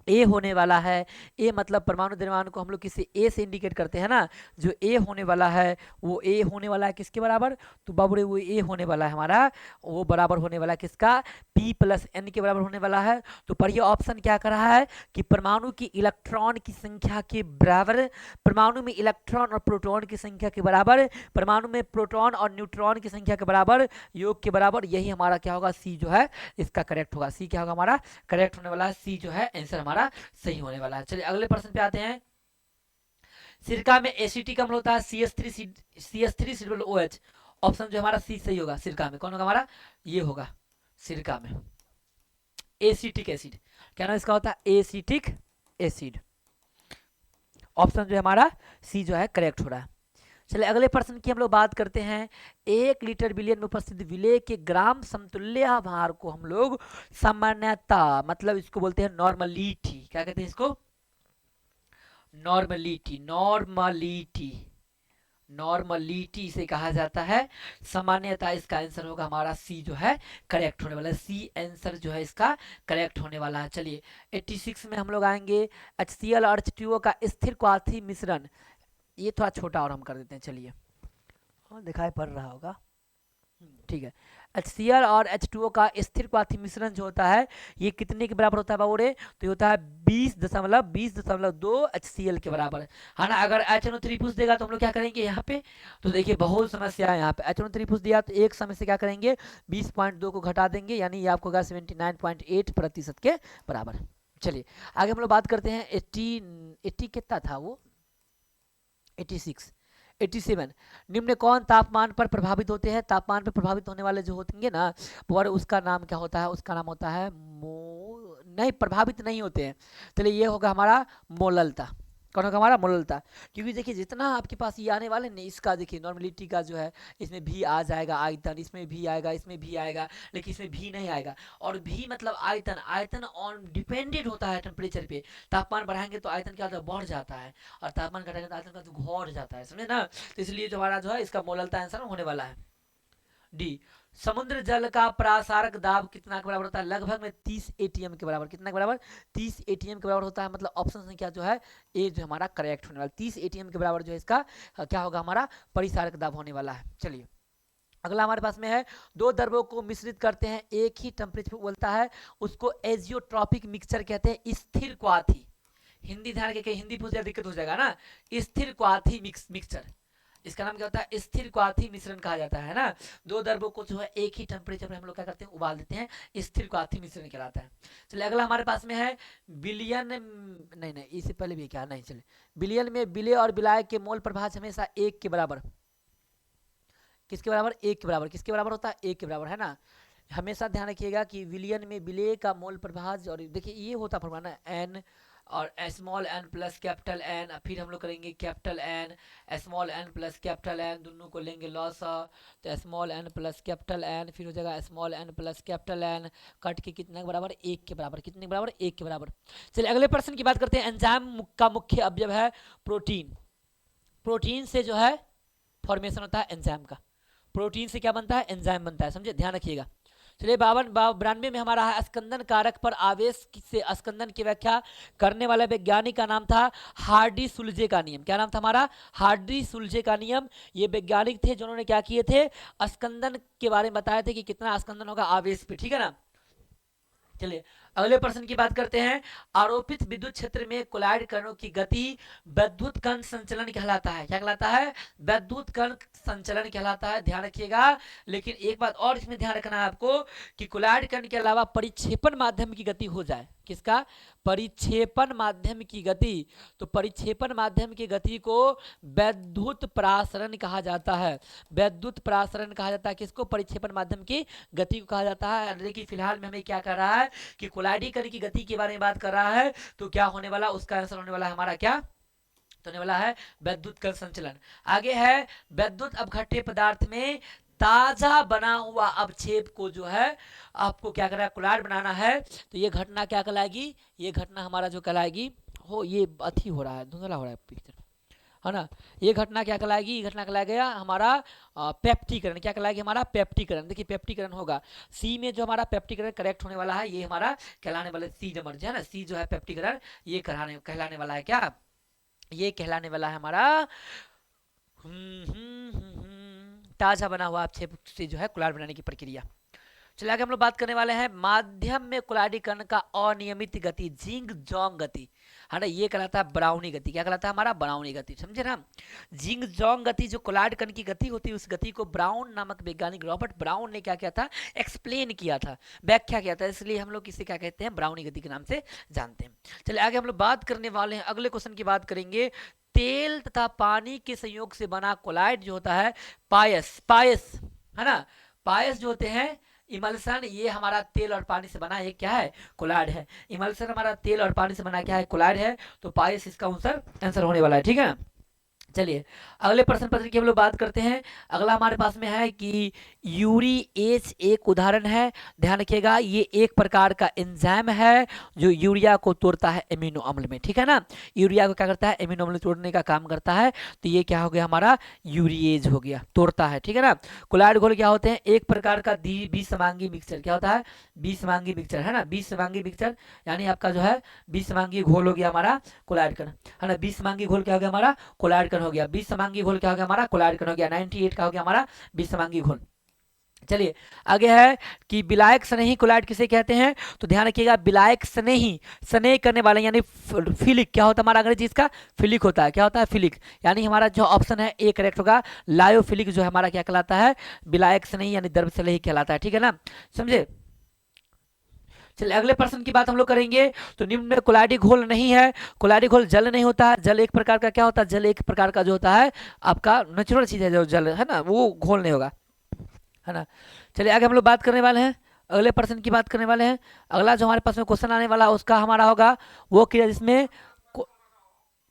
S1: ए होने वाला है, ए मतलब परमाणु द्रव्यमान को हम लोग किसी ए से इंडिकेट करते हैं ना, जो ए होने वाला है वो ए होने वाला है किसके बराबर, तो बाबूरे वो ए होने वाला है हमारा, वो बराबर होने वाला है किसका, पी प्लस एन के बराबर होने वाला है। तो पढ़िए ऑप्शन क्या कर रहा है कि परमाणु की इलेक्ट्रॉन की संख्या के बराबर, परमाणु में इलेक्ट्रॉन और प्रोटॉन की संख्या के बराबर, परमाणु में प्रोटॉन और न्यूट्रॉन की संख्या के बराबर, योग के बराबर, यही हमारा क्या होगा, सी जो है इसका करेक्ट होगा। सी क्या होगा हमारा करेक्ट होने वाला है, सी जो है आंसर हमारा सही होने वाला है। चलिए अगले प्रश्न पे आते हैं। सिरका में एसिटिक अम्ल होता है CH3COOH, ऑप्शन जो हमारा सी सही होगा। सिरका में कौन होगा हमारा, ये होगा सिरका में एसिटिक एसिड, क्या नाम इसका होता है, एसिटिक एसिड। ऑप्शन जो है हमारा सी जो है करेक्ट हो रहा है। चलिए अगले प्रश्न की हम लोग बात करते हैं। 1 लीटर विलयन में उपस्थित विलेय के ग्राम समतुल्य भार को हम लोग सामान्यता, मतलब इसको बोलते हैं नॉर्मलिटी, क्या कहते हैं इसको, नॉर्मलिटी, नॉर्मलिटी, नॉर्मलिटी से कहा जाता है सामान्यता। इसका आंसर होगा हमारा सी जो है करेक्ट होने वाला है। सी आंसर जो है इसका करेक्ट होने वाला है। चलिए 86 में हम लोग आएंगे। HCl और H2O का स्थिर क्वाथी मिश्रण, ये थोड़ा छोटा और हम कर देते हैं। चलिए दिखाई पड़ रहा होगा, ठीक है। HCl और H2O का स्थिर क्वाथी मिश्रण जो होता है ये कितने के बराबर होता है बाबूरे, तो ये होता है 20.2 HCl के बराबर है ना। अगर HNO3 पूछ देगा तो हम लोग क्या करेंगे यहाँ पे, तो देखिए बहुत समस्या है यहाँ पे। HNO3 पूछ दिया तो एक समय से क्या करेंगे, 20.2 को घटा देंगे, यानी ये आपको होगा 79.8% के बराबर। चलिए आगे हम लोग बात करते हैं। 80 कितना था वो, 86, 87, निम्न कौन तापमान पर प्रभावित होते हैं, तापमान पर प्रभावित होने वाले जो होंगे ना पर उसका नाम क्या होता है, उसका नाम होता है नहीं, प्रभावित नहीं होते हैं। चलिए ये होगा हमारा मोललता, कौन होगा हमारा मोललता। क्योंकि देखिए जितना आपके पास ये आने वाले नहीं, इसका देखिए नॉर्मलिटी का जो है इसमें भी आ जाएगा आयतन, इसमें भी आएगा, इसमें भी आएगा, लेकिन इसमें भी नहीं आएगा। और भी मतलब आयतन, आयतन ऑन डिपेंडेंट होता है टेम्परेचर पे। तापमान बढ़ाएंगे तो आयतन क्या होता है, बढ़ जाता है, और तापमान घटाएंगे तो आयतन का तो घट जाता है, समझे ना। तो इसलिए जो हमारा जो है इसका मोललता आंसर होने वाला है डी। समुद्र जल का प्रासारक दाब कितना के बराबर होता है, लगभग में 30 ATM के बराबर, कितना के बराबर, 30 ATM के बराबर होता है। मतलब ऑप्शन संख्या जो है ए जो हमारा करेक्ट होने वाला, 30 ATM के बराबर जो है इसका क्या होगा हमारा परिसारक दाब होने वाला है। चलिए अगला हमारे पास में है, दो द्रवों को मिश्रित करते हैं एक ही टेम्परेचर पर बोलता है, उसको एजियोट्रॉपिक मिक्सचर कहते हैं। स्थिर क्वाथी, हिंदी ध्यान के, हिंदी पूछ दिया दिक्कत हो जाएगा ना। स्थिर क्वाथी मिक्सचर, इसका नाम क्या होता है, स्थिर क्वाथी मिश्रण कहा जाता है ना। दो द्रवों को जो है एक ही टेम्परेचर पर हम लोग क्या करते हैं, उबाल देते हैं, स्थिर क्वाथी मिश्रण कहलाता है। चलिए अगला हमारे पास में है विलयन, नहीं नहीं इससे पहले भी क्या, नहीं चलिए, विलयन में विलय और विलायक के मोल प्रभाज हमेशा एक के बराबर, किसके बराबर, एक के बराबर, किसके बराबर होता है, एक के बराबर है ना। हमेशा ध्यान रखिएगा कि विलयन में विलय का मोल प्रभाज, और देखिए ये होता फॉर्मूला ना एन और small N plus capital N, फिर हम लोग करेंगे capital N small N plus capital N, दोनों को लेंगे लॉस, तो small N plus capital N, फिर हो जाएगा small N plus capital N, cut के कितने के बराबर, एक के बराबर, कितने के बराबर, एक के बराबर। चलिए अगले प्रश्न की बात करते हैं। एंजाइम का मुख्य अवयव है प्रोटीन, प्रोटीन से जो है फॉर्मेशन होता है एंजाइम का, प्रोटीन से क्या बनता है, एंजाइम बनता है, समझे, ध्यान रखिएगा। चलिए 92 में हमारा है, स्कंदन कारक पर आवेश से स्कंदन की व्याख्या करने वाले वैज्ञानिक का नाम था हार्डी सुलजे का नियम। क्या नाम था हमारा, हार्डी सुलजे का नियम। ये वैज्ञानिक थे जिन्होंने क्या किए थे, स्कंदन के बारे में बताए थे कि कितना स्कंदन होगा आवेश पे, ठीक है ना। चलिए अगले प्रश्न की बात करते हैं। आरोपित विद्युत क्षेत्र में कोलाइड कणों की गति वैद्युत कण संचलन कहलाता है, क्या कहलाता है, वैद्युत कण संचलन कहलाता है, ध्यान रखिएगा। लेकिन एक बात और इसमें ध्यान रखना है आपको कि कोलाइड कण के अलावा परिक्षेपण माध्यम की गति हो जाए, किसका, परिक्षेपण माध्यम की गति, तो परिक्षेपण माध्यम की गति को वैद्युत प्रासरण कहा जाता है, वैद्युत प्रासरण कहा जाता है किसको, परिक्षेपण माध्यम की गति को कहा जाता है। लेकिन फिलहाल में हमें क्या कर रहा है कि कोलाइडी कण की गति के बारे में बात कर रहा है, तो क्या होने वाला, उसका आंसर होने वाला है हमारा क्या, तो होने वाला है वैद्युत कण संचलन। आगे है, वैद्युत अपघट्य पदार्थ में ताजा बना हुआ अवक्षेप को जो है आपको क्या करना है, कोलॉइड बनाना है। तो ये घटना क्या कहलाएगी, ये घटना हमारा जो कहलाएगी, हो ये अथी हो रहा है, धुंधला हो रहा है पिक्चर, है ना। ये घटना क्या कहलाएगी, ये घटना कहलाएगा हमारा पेप्टीकरण। क्या कहलाएगी, हमारा पेप्टीकरण। देखिए पेप्टीकरण होगा, सी में जो हमारा पेप्टीकरण करेक्ट होने वाला है, ये हमारा कहलाने वाला सी नंबर जो है ना, सी जो है पेप्टीकरण, ये कहलाने वाला है क्या, ये कहलाने वाला है हमारा ताजा बना हुआ अवक्षेप से जो है कोलॉइड बनाने की प्रक्रिया। चलिए आगे हम लोग बात करने वाले हैं माध्यम में कोलाइडीकरण का अनियमित गति, जिंग जोंग गति, है ना, ये कहलाता है ब्राउनी गति। क्या कहलाता है, हमारा ब्राउनी गति, समझे ना। जिंग जोंग गति जो कोलॉइड कण की गति होती है, उस गति को ब्राउन नामक वैज्ञानिक रॉबर्ट ब्राउन ने क्या किया था, एक्सप्लेन किया था, व्याख्या किया था, इसलिए हम लोग इसे क्या कहते हैं, ब्राउनी गति के नाम से जानते हैं। चलिए आगे हम लोग बात करने वाले हैं, अगले क्वेश्चन की बात करेंगे। तेल तथा पानी के संयोग से बना कोलॉइड जो होता है, पायस, पायस, है ना, पायस जो होते हैं, इमल्सन, ये हमारा तेल और पानी से बना है, क्या है, कोलॉइड है। इमल्सन हमारा तेल और पानी से बना क्या है, कोलॉइड है। तो पायस इसका आंसर होने वाला है, ठीक है। चलिए अगले प्रश्न पत्र की हम लोग बात करते हैं। अगला हमारे पास में है कि यूरिएज एक उदाहरण है। ध्यान रखिएगा, ये एक प्रकार का एंजाइम है जो यूरिया को तोड़ता है एमिनो अम्ल में, ठीक है ना। यूरिया को क्या करता है, एमिनो अम्ल तोड़ने का काम करता है। तो ये क्या हो गया, हमारा यूरिएज हो गया, तोड़ता है, ठीक है ना। कोलॉइड घोल क्या होते हैं, एक प्रकार का बीसमांगी मिक्सचर, क्या होता है, बीसमांगी मिक्सचर, है ना, बीसमांगी मिक्सचर, यानी आपका जो है बीसमांगी घोल हो गया हमारा कोलॉइड कण, है ना। बीसमांगी घोल क्या हो गया, हमारा कोलॉइड कण हो गया। बीसमांगी घोल क्या हो गया, हमारा कोलॉइड कण हो गया। 98 का हो गया हमारा बीसमांगी घोल। चलिए आगे है कि विलायक स्नेही कोलॉइड किसे कहते हैं। तो ध्यान रखिएगा, विलायक स्नेही, स्नेह करने वाले यानी फिलिक, क्या होता है हमारा अंग्रेजी इसका, फिलिक होता है। क्या होता है, फिलिक, यानी हमारा जो ऑप्शन है ए करेक्ट होगा। लायोफिलिक जो है हमारा क्या कहलाता है, विलायक स्नेही यानी द्रव्य स्नेही कहलाता है, ठीक है ना, समझे। चलिए अगले प्रश्न की बात हम लोग करेंगे। तो निम्न में कोलॉइड घोल नहीं है। कोलॉइड घोल जल नहीं होता है। जल एक प्रकार का क्या होता है, जल एक प्रकार का जो होता है आपका नेचुरल चीज है, जो जल है ना, वो घोल नहीं होगा, है ना। चलिए आगे हम लोग बात करने वाले हैं, अगले प्रश्न की बात करने वाले हैं। अगला जो हमारे पास में क्वेश्चन आने वाला उसका हमारा होगा वो क्रिया जिसमें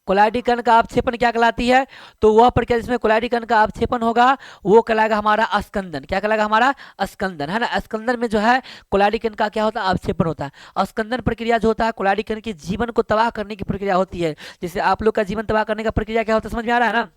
S1: कोलाइडीकरण का अवक्षेपण क्या कहलाती है। तो वह प्रक्रिया जिसमें कोलाइडीकरण का अवक्षेपण होगा वो कहलाएगा हमारा अस्कंदन। क्या कहलाएगा, हमारा अस्कंदन, है ना। अस्कंदन में जो है कोलाइडीकरण का क्या होता है, अवक्षेपण होता है। अस्कंदन प्रक्रिया जो होता है कोलाइडीकरण के जीवन को तबाह करने की प्रक्रिया होती है। जैसे आप लोग का जीवन तबाह करने का प्रक्रिया क्या होता है, समझ में आ रहा है ना।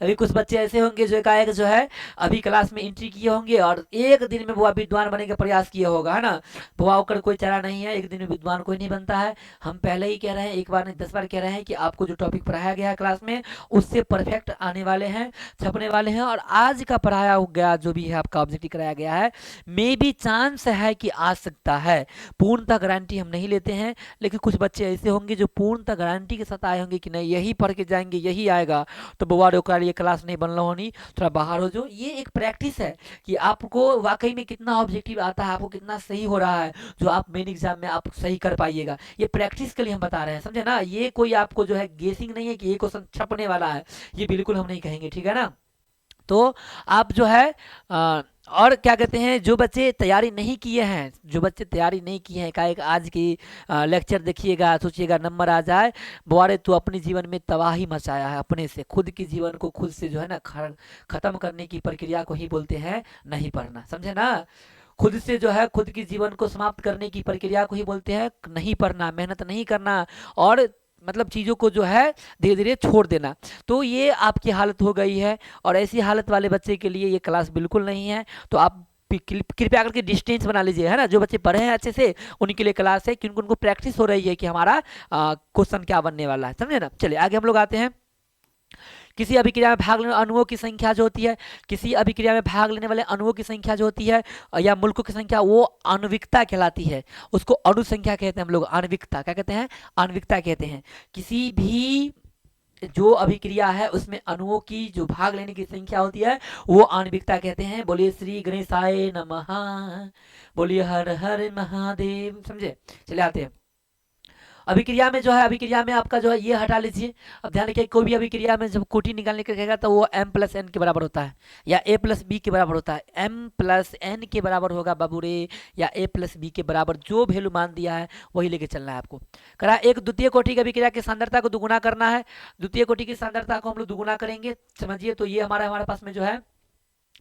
S1: अभी कुछ बच्चे ऐसे होंगे जो एकाएक जो है अभी क्लास में एंट्री किए होंगे और एक दिन में वो विद्वान बनने का प्रयास किया होगा, है ना। बुआ होकर कोई चारा नहीं है, एक दिन में विद्वान कोई नहीं बनता है। हम पहले ही कह रहे हैं, एक बार नहीं 10 बार कह रहे हैं कि आपको जो टॉपिक पढ़ाया गया है क्लास में उससे परफेक्ट आने वाले हैं, छपने वाले हैं। और आज का पढ़ाया गया जो भी है आपका ऑब्जेक्टिव कराया गया है, मे भी चांस है कि आ सकता है। पूर्णतः गारंटी हम नहीं लेते हैं, लेकिन कुछ बच्चे ऐसे होंगे जो पूर्णतः गारंटी के साथ आए होंगे कि नहीं यही पढ़ के जाएंगे, यही आएगा, तो बुआ ये क्लास नहीं बनना होनी, थोड़ा बाहर हो जो। ये एक प्रैक्टिस है कि आपको वाकई में कितना ऑब्जेक्टिव आता है, आपको कितना सही हो रहा है, जो आप मेन एग्जाम में आप सही कर पाइएगा। ये प्रैक्टिस के लिए हम बता रहे हैं, समझे ना। ये कोई आपको जो है गेसिंग नहीं है कि ये क्वेश्चन छपने वाला है, ये बिल्कुल हम नहीं कहेंगे, ठीक है ना। तो आप जो है और क्या कहते हैं, जो बच्चे तैयारी नहीं किए हैं, जो बच्चे तैयारी नहीं किए हैं, एकाएक आज की लेक्चर देखिएगा, सोचिएगा नंबर आ जाए, बुआरे तो अपने जीवन में तबाही मचाया है, अपने से खुद के जीवन को खुद से जो है ना खत्म करने की प्रक्रिया को ही बोलते हैं नहीं पढ़ना, समझे ना। खुद से जो है खुद के जीवन को समाप्त करने की प्रक्रिया को ही बोलते हैं नहीं पढ़ना, मेहनत नहीं करना, और मतलब चीज़ों को जो है धीरे धीरे छोड़ देना। तो ये आपकी हालत हो गई है, और ऐसी हालत वाले बच्चे के लिए ये क्लास बिल्कुल नहीं है। तो आप कृपया करके डिस्टेंस बना लीजिए, है ना। जो बच्चे पढ़े हैं अच्छे से उनके लिए क्लास है, क्योंकि उनको प्रैक्टिस हो रही है कि हमारा क्वेश्चन क्या बनने वाला है, समझे ना। चलिए आगे हम लोग आते हैं। किसी अभिक्रिया में भाग लेने वाले अणुओं की संख्या जो होती है, किसी अभिक्रिया में भाग लेने वाले अणुओं की संख्या जो होती है या मूलकों की संख्या, वो आणविकता कहलाती है। उसको अणु संख्या कहते हैं हम लोग, आणविकता क्या कहते हैं, आणविकता कहते हैं। किसी भी जो अभिक्रिया है उसमें अणुओं की जो भाग लेने की संख्या होती है वो आणविकता कहते हैं। बोलिए श्री गणेशाय नमः, बोलिए हर हर महादेव, समझे। चले आते हैं अभिक्रिया में जो है, अभिक्रिया में आपका जो है ये हटा लीजिए। अब ध्यान रखिए, कोई भी अभिक्रिया में जब कोटि निकालने का कहेगा तो वो m+n के बराबर होता है या a+b के बराबर होता है। m+n के बराबर होगा बाबू रे, या a+b के बराबर, जो वैल्यू मान दिया है वही लेके चलना है आपको। करा एक द्वितीय कोटि की अभिक्रिया की सांद्रता को दुगुना करना है। द्वितीय कोटि की सांद्रता को हम लोग दुगुना करेंगे, समझिए। तो ये हमारे पास में जो है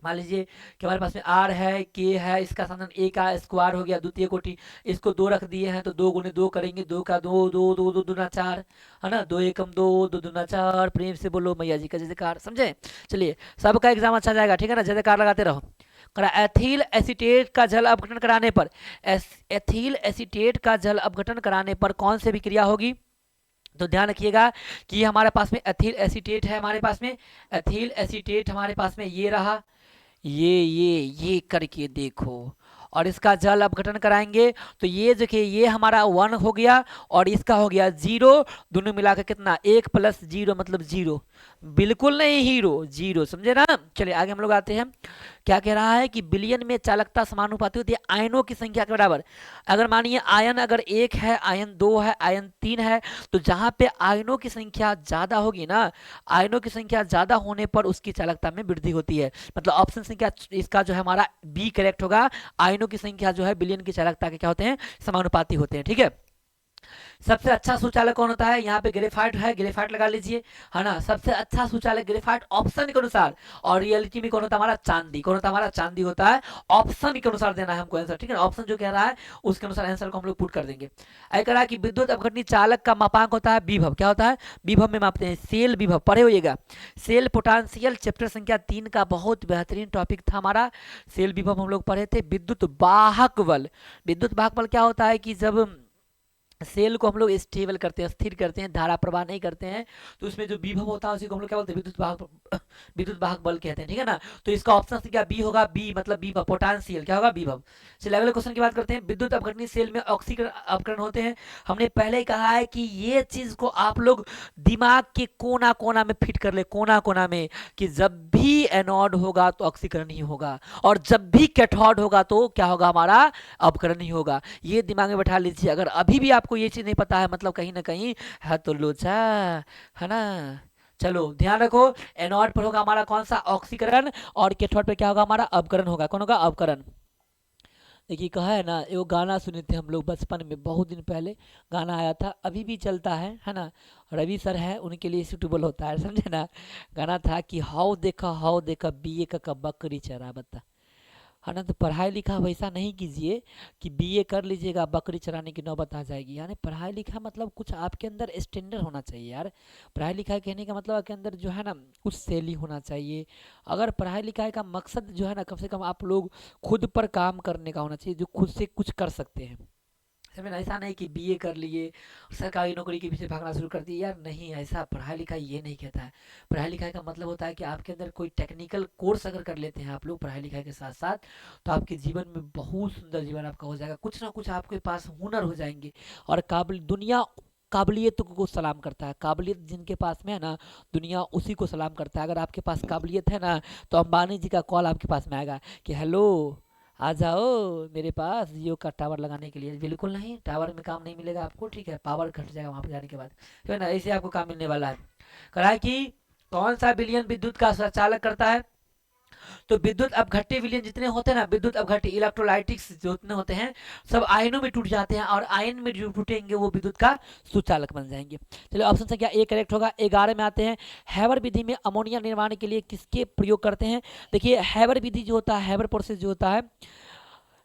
S1: मान लीजिए कि हमारे पास में आर है, के है, इसका साधन ए का स्क्वायर हो गया द्वितीय कोटि, इसको दो रख दिए हैं तो दो गुने दो करेंगे, दो का दो, दो दो दो दूना चार, है ना, दो एकम दो, दो दूना चार, प्रेम से बोलो मैया जी का जय जयकार, समझे। चलिए सबका एग्जाम अच्छा जाएगा, ठीक है ना, जय जयकार लगाते रहो। करा एथिल एसीटेट का जल अपघटन कराने पर, एथिल एसीटेट का जल अपघटन कराने पर कौन सी विक्रिया होगी। तो ध्यान रखिएगा कि हमारे पास में एथिल एसीटेट है, हमारे पास में एथिल एसीटेट हमारे पास में ये रहा, ये करके देखो, और इसका जल अपघटन कराएंगे तो ये देखिए ये हमारा 1 हो गया और इसका हो गया 0, दोनों मिलाकर कितना 1 + 0 मतलब 0, बिल्कुल नहीं हीरो, 0, समझे ना। चलिए आगे हम लोग आते हैं, क्या कह रहा है कि विलयन में चालकता समानुपाती होती है आयनों की संख्या के बराबर। अगर मानिए आयन अगर 1 है, आयन 2 है, आयन 3 है, तो जहां पे आयनों की संख्या ज्यादा होगी ना, आयनों की संख्या ज्यादा होने पर उसकी चालकता में वृद्धि होती है। मतलब ऑप्शन संख्या इसका जो है हमारा बी करेक्ट होगा, आयनों की संख्या जो है विलयन की चालकता के क्या होते हैं, समानुपाती होते हैं, ठीक है। सबसे अच्छा सुचालक कौन होता है, यहाँ पे ग्रेफाइट है, ग्रेफाइट लगा लीजिए, है ना, सबसे अच्छा सुचालक ग्रेफाइट ऑप्शन के अनुसार, और रियलिटी में कौन होता है हमारा चांदी, कौन होता है हमारा चांदी होता है। ऑप्शन के अनुसार देना है हमको आंसर, ठीक है ना, ऑप्शन जो कह रहा है उसके अनुसार आंसर को हम लोग पुट कर देंगे। ऐसा कह रहा है कि विद्युत अपघटनी चालक का मापांक होता है विभव, क्या होता है, विभव में मापते हैं, सेल विभव, पढ़े होइएगा, सेल पोटेंशियल चैप्टर संख्या 3 का बहुत बेहतरीन टॉपिक था हमारा, सेल विभव हम लोग पढ़े थे। विद्युत वाहक बल, विद्युत वाहक बल क्या होता है कि जब सेल को हम लोग स्टेबल करते हैं, स्थिर करते हैं, धारा प्रवाह नहीं करते हैं, तो उसमें जो विभव होता है उसी को हम लोग क्या बोलते हैं, विद्युत वाहक बल कहते हैं, ठीक है ना। तो इसका ऑप्शन क्या बी होगा, बी मतलब विभव, पोटेंशियल क्या होगा, विभव। चलिए अगले क्वेश्चन की बात करते हैं। विद्युत अपघटनी सेल में ऑक्सीकरण अपकरण होते हैं, हमने पहले ही कहा है कि ये चीज को आप लोग दिमाग के कोना कोना में फिट कर ले, कोना कोना में, कि जब भी एनोड होगा तो ऑक्सीकरण ही होगा, और जब भी कैथोड होगा तो क्या होगा हमारा, अपकरण ही होगा। ये दिमाग में बैठा लीजिए, अगर अभी भी आपको ये चीज नहीं पता है मतलब कहीं ना कहीं है तो लोचा, है ना। चलो ध्यान रखो, एनोड पर होगा हमारा कौन सा, ऑक्सीकरण, और कैथोड पे क्या होगा हमारा, अपकरण होगा, कौन होगा, अपकरण। देखिए कहा है ना, एगो गाना सुने थे हम लोग बचपन में, बहुत दिन पहले गाना आया था, अभी भी चलता है ना, रवि सर है उनके लिए सूटेबल होता है, समझे ना। गाना था कि हाउ देखा बीए का बकरी चरा बता, है ना। तो पढ़ाई लिखा वैसा नहीं कीजिए कि बीए कर लीजिएगा बकरी चराने की नौबत आ जाएगी, यानी पढ़ाई लिखा मतलब कुछ आपके अंदर स्टैंडर्ड होना चाहिए यार। पढ़ाई लिखाई कहने का मतलब आपके अंदर जो है ना कुछ शैली होना चाहिए। अगर पढ़ाई लिखाई का मकसद जो है ना कम से कम आप लोग खुद पर काम करने का होना चाहिए, जो खुद से कुछ कर सकते हैं। समझे ना, ऐसा नहीं कि बीए कर लिए सरकारी नौकरी के पीछे भागना शुरू कर दिया, यार नहीं, ऐसा पढ़ाई लिखाई ये नहीं कहता है। पढ़ाई लिखाई का मतलब होता है कि आपके अंदर कोई टेक्निकल कोर्स अगर कर लेते हैं आप लोग पढ़ाई लिखाई के साथ साथ, तो आपके जीवन में बहुत सुंदर जीवन आपका हो जाएगा, कुछ ना कुछ आपके पास हुनर हो जाएंगे। और काबिल दुनिया काबिलियत को सलाम करता है, काबिलियत जिनके पास में है ना दुनिया उसी को सलाम करता है। अगर आपके पास काबिलियत है ना तो अंबानी जी का कॉल आपके पास में आएगा कि हेलो आ जाओ मेरे पास जियो का टावर लगाने के लिए। बिल्कुल नहीं, टावर में काम नहीं मिलेगा आपको, ठीक है, पावर घट जाएगा वहां पर जाने के बाद, तो है ना, ऐसे आपको काम मिलने वाला है। कहा है कि कौन सा विलयन विद्युत का संचालक करता है। तो विद्युत अपघट्य विलयन जितने होते हैं ना, विद्युत अपघट्य इलेक्ट्रोलाइटिक्स जितने होते हैं सब आयनों में टूट जाते हैं, और आयन में जो टूटेंगे वो विद्युत का सुचालक बन जाएंगे। चलिए ऑप्शन संख्या ए करेक्ट होगा। 11 में आते हैं, हैबर विधि में अमोनिया निर्माण के लिए किसके प्रयोग करते हैं। देखिए हैबर विधि जो होता है, हैबर प्रोसेस जो होता है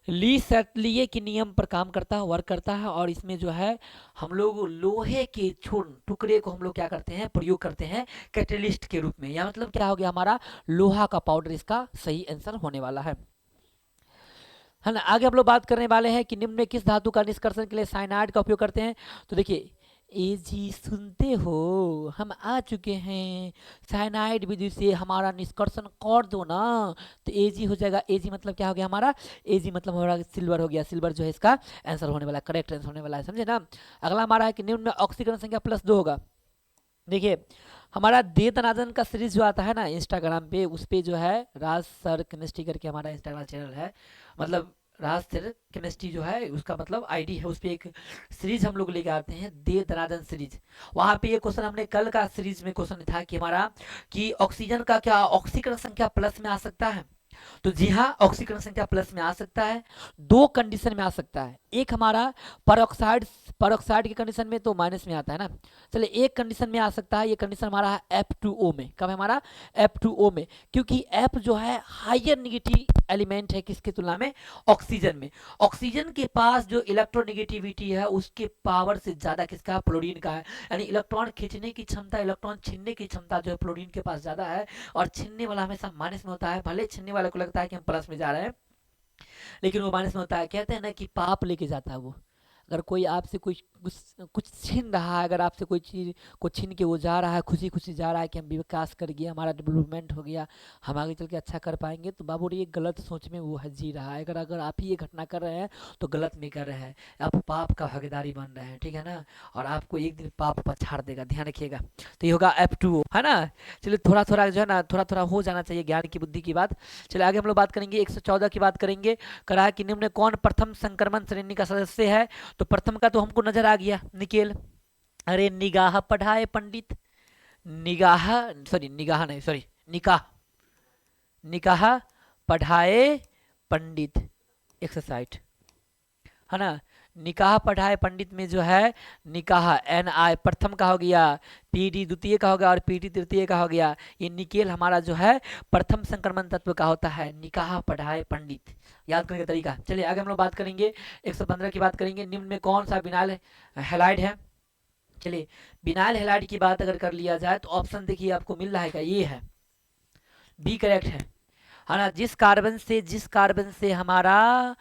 S1: ली सेटलिए के नियम पर काम करता है, वर्क करता है, और इसमें जो है हम लोग लोहे के टुकड़े को हम लोग क्या करते हैं, प्रयोग करते हैं कैटलिस्ट के रूप में, या मतलब क्या हो गया हमारा लोहा का पाउडर इसका सही आंसर होने वाला है ना। आगे हम लोग बात करने वाले हैं कि निम्न में किस धातु का निष्कर्षण के लिए साइनाइड का उपयोग करते हैं। तो देखिए ए जी सुनते हो, हम आ चुके हैं, साइनाइड विधि से हमारा निष्कर्षण कर दो ना, तो ए जी हो जाएगा। ए जी मतलब क्या हो गया हमारा, ए जी मतलब हमारा सिल्वर हो गया, सिल्वर जो है इसका आंसर होने वाला, करेक्ट आंसर होने वाला है, समझे ना। अगला हमारा है कि निम्न में ऑक्सीकरण संख्या +2 होगा। देखिए हमारा दे दनादन का सीरीज जो आता है ना इंस्टाग्राम पे, उस पे जो है राज सर केमिस्ट्री करके हमारा इंस्टाग्राम चैनल है, मतलब राज सर केमिस्ट्री जो है उसका मतलब आईडी है, उस पे एक सीरीज हम लोग लेके आते हैं दे दनादन सीरीज। वहां पे ये क्वेश्चन हमने कल का सीरीज में क्वेश्चन था कि हमारा कि ऑक्सीजन का क्या ऑक्सीकरण संख्या प्लस में आ सकता है। तो जी हाँ, ऑक्सीकरण संख्या प्लस में आ सकता है, दो कंडीशन में आ सकता है। एक हमारा परऑक्साइड परऑक्साइड की कंडीशन में तो माइनस में आता है ना। चलिए एक कंडीशन में आ सकता है, ये कंडीशन हमारा है F2O में। कब है हमारा? F2O में, क्योंकि F जो है हायर निगेटिव एलिमेंट है किसके तुलना में? ऑक्सीजन में। ऑक्सीजन के पास जो इलेक्ट्रोनेगेटिविटी है उसके पावर से ज्यादा किसका? फ्लोरीन का है। यानी इलेक्ट्रॉन खींचने की क्षमता, इलेक्ट्रॉन छीनने की क्षमता जो है फ्लोरीन के पास ज्यादा है, और छीनने वाला हमेशा माइनस में होता है। भले छीनने वाले को लगता है कि हम प्लस में जा रहे हैं, लेकिन वो माइनस में होता है। कहते हैं ना कि पाप लेके जाता है वो। अगर कोई आपसे कुछ कुछ कुछ छीन रहा है, अगर आपसे कोई चीज़ को छीन के वो जा रहा है, खुशी खुशी जा रहा है कि हम विकास कर गया, हमारा डेवलपमेंट हो गया, हम आगे चल के अच्छा कर पाएंगे, तो बाबू ये गलत सोच में वो है जी रहा है। अगर अगर आप ही ये घटना कर रहे हैं तो गलत में कर रहे हैं, आप पाप का भागीदारी बन रहे हैं, ठीक है ना। और आपको एक दिन पाप पछाड़ देगा, ध्यान रखिएगा। तो ये होगा F2O, है ना। चलिए थोड़ा थोड़ा जो है ना, थोड़ा थोड़ा हो जाना चाहिए ज्ञान की बुद्धि की बात। चलिए आगे हम लोग बात करेंगे 114 की बात करेंगे। करा कि निम्न में कौन प्रथम संक्रमण श्रेणी का सदस्य है? तो प्रथम का तो हमको नजर आ गया, निकेल। अरे निगाह पढ़ाए पंडित, निगाह, सॉरी निगाह नहीं, सॉरी निकाह, निकाह पढ़ाए पंडित 160, है ना। निकाह पढ़ाए पंडित में जो है निकाह NI प्रथम का हो गया, PD द्वितीय का हो गया, और PD तृतीय का हो गया। ये निकेल हमारा जो है प्रथम संक्रमण तत्व का होता है, निकाह पढ़ाए पंडित। याद करने का तरीका। चलिए आगे हम लोग बात करेंगे 115 की बात करेंगे। निम्न में कौन सा विनाइल हैलाइड है? चलिए विनाइल हैलाइड की बात अगर कर लिया जाए तो ऑप्शन देखिए आपको मिल रहा है, क्या ये है? बी करेक्ट है ना। जिस कार्बन से हमारा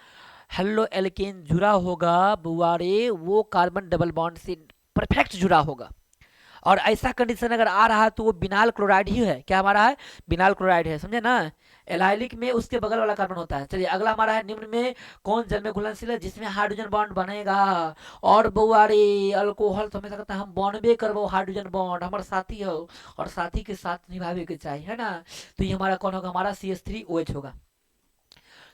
S1: हेलो एल्केन जुड़ा होगा बुआरे, वो कार्बन डबल बॉन्ड से परफेक्ट जुड़ा होगा। और ऐसा कंडीशन अगर आ रहा है तो वो बिनाल क्लोराइड ही है। क्या हमारा है? बिनाल क्लोराइड है, समझे ना। एलाइलिक में उसके बगल वाला कार्बन होता है। चलिए अगला हमारा है, निम्न में कौन जल में घुलनशील है जिसमें हाइड्रोजन बॉन्ड बनेगा? और बउआरे अल्कोहल तो हमेशा कहता है हम बॉन्डबे करबो, हाइड्रोजन बॉन्ड हमारा साथी हो और साथी के साथ निभावे के चाहिए, है ना। तो ये हमारा कौन होगा? हमारा CH3OH होगा।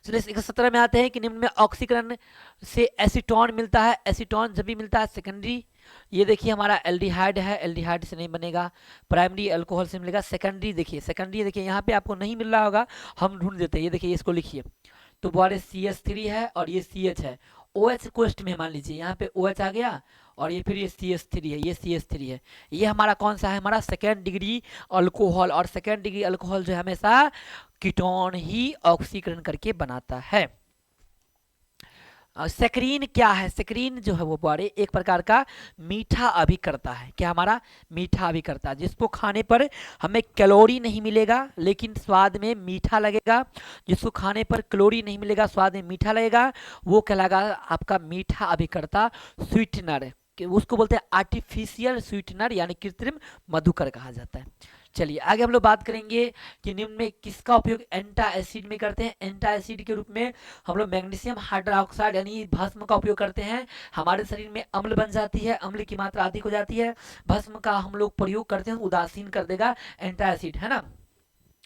S1: चलिए 117 में आते हैं कि निम्न में ऑक्सीकरण से एसीटोन मिलता है। एसीटोन जब भी मिलता है सेकेंडरी, ये देखिए हमारा एल्डिहाइड है, एल्डिहाइड से नहीं बनेगा। प्राइमरी अल्कोहल से मिलेगा। सेकेंडरी देखिए, सेकेंडरी देखिए यहाँ पे आपको नहीं मिल रहा होगा, हम ढूंढ देते हैं। ये देखिए इसको लिखिए, तो बोले CH3 है और ये CH है। OH क्वेस्ट में मान लीजिए यहाँ पे OH आ गया, और ये फिर ये CH3 है, ये CH3 है। ये हमारा कौन सा है? हमारा सेकेंड डिग्री अल्कोहल। और सेकेंड डिग्री अल्कोहल जो है हमेशा कीटोन ही ऑक्सीकरण करके बनाता है। सेक्रीन क्या है? सेक्रीन जो है वो बड़े एक प्रकार का मीठा अभिकर्ता है। क्या हमारा? मीठा अभिकर्ता, जिसको खाने पर हमें कैलोरी नहीं मिलेगा लेकिन स्वाद में मीठा लगेगा। जिसको खाने पर कैलोरी नहीं मिलेगा, स्वाद में मीठा लगेगा, वो कहलाएगा आपका मीठा अभिकर्ता, स्वीटनर। उसको बोलते हैं आर्टिफिशियल स्वीटनर, यानी कृत्रिम मधुकर कहा जाता है। चलिए आगे हम लोग बात करेंगे कि निम्न में किसका उपयोग एंटा एसिड में करते हैं। एंटा एसिड के रूप में हम लोग मैग्नीशियम हाइड्रोक्साइड यानी भस्म का उपयोग करते हैं। हमारे शरीर में अम्ल बन जाती है, अम्ल की मात्रा अधिक हो जाती है, भस्म का हम लोग प्रयोग करते हैं, उदासीन कर देगा एंटा एसिड, है ना।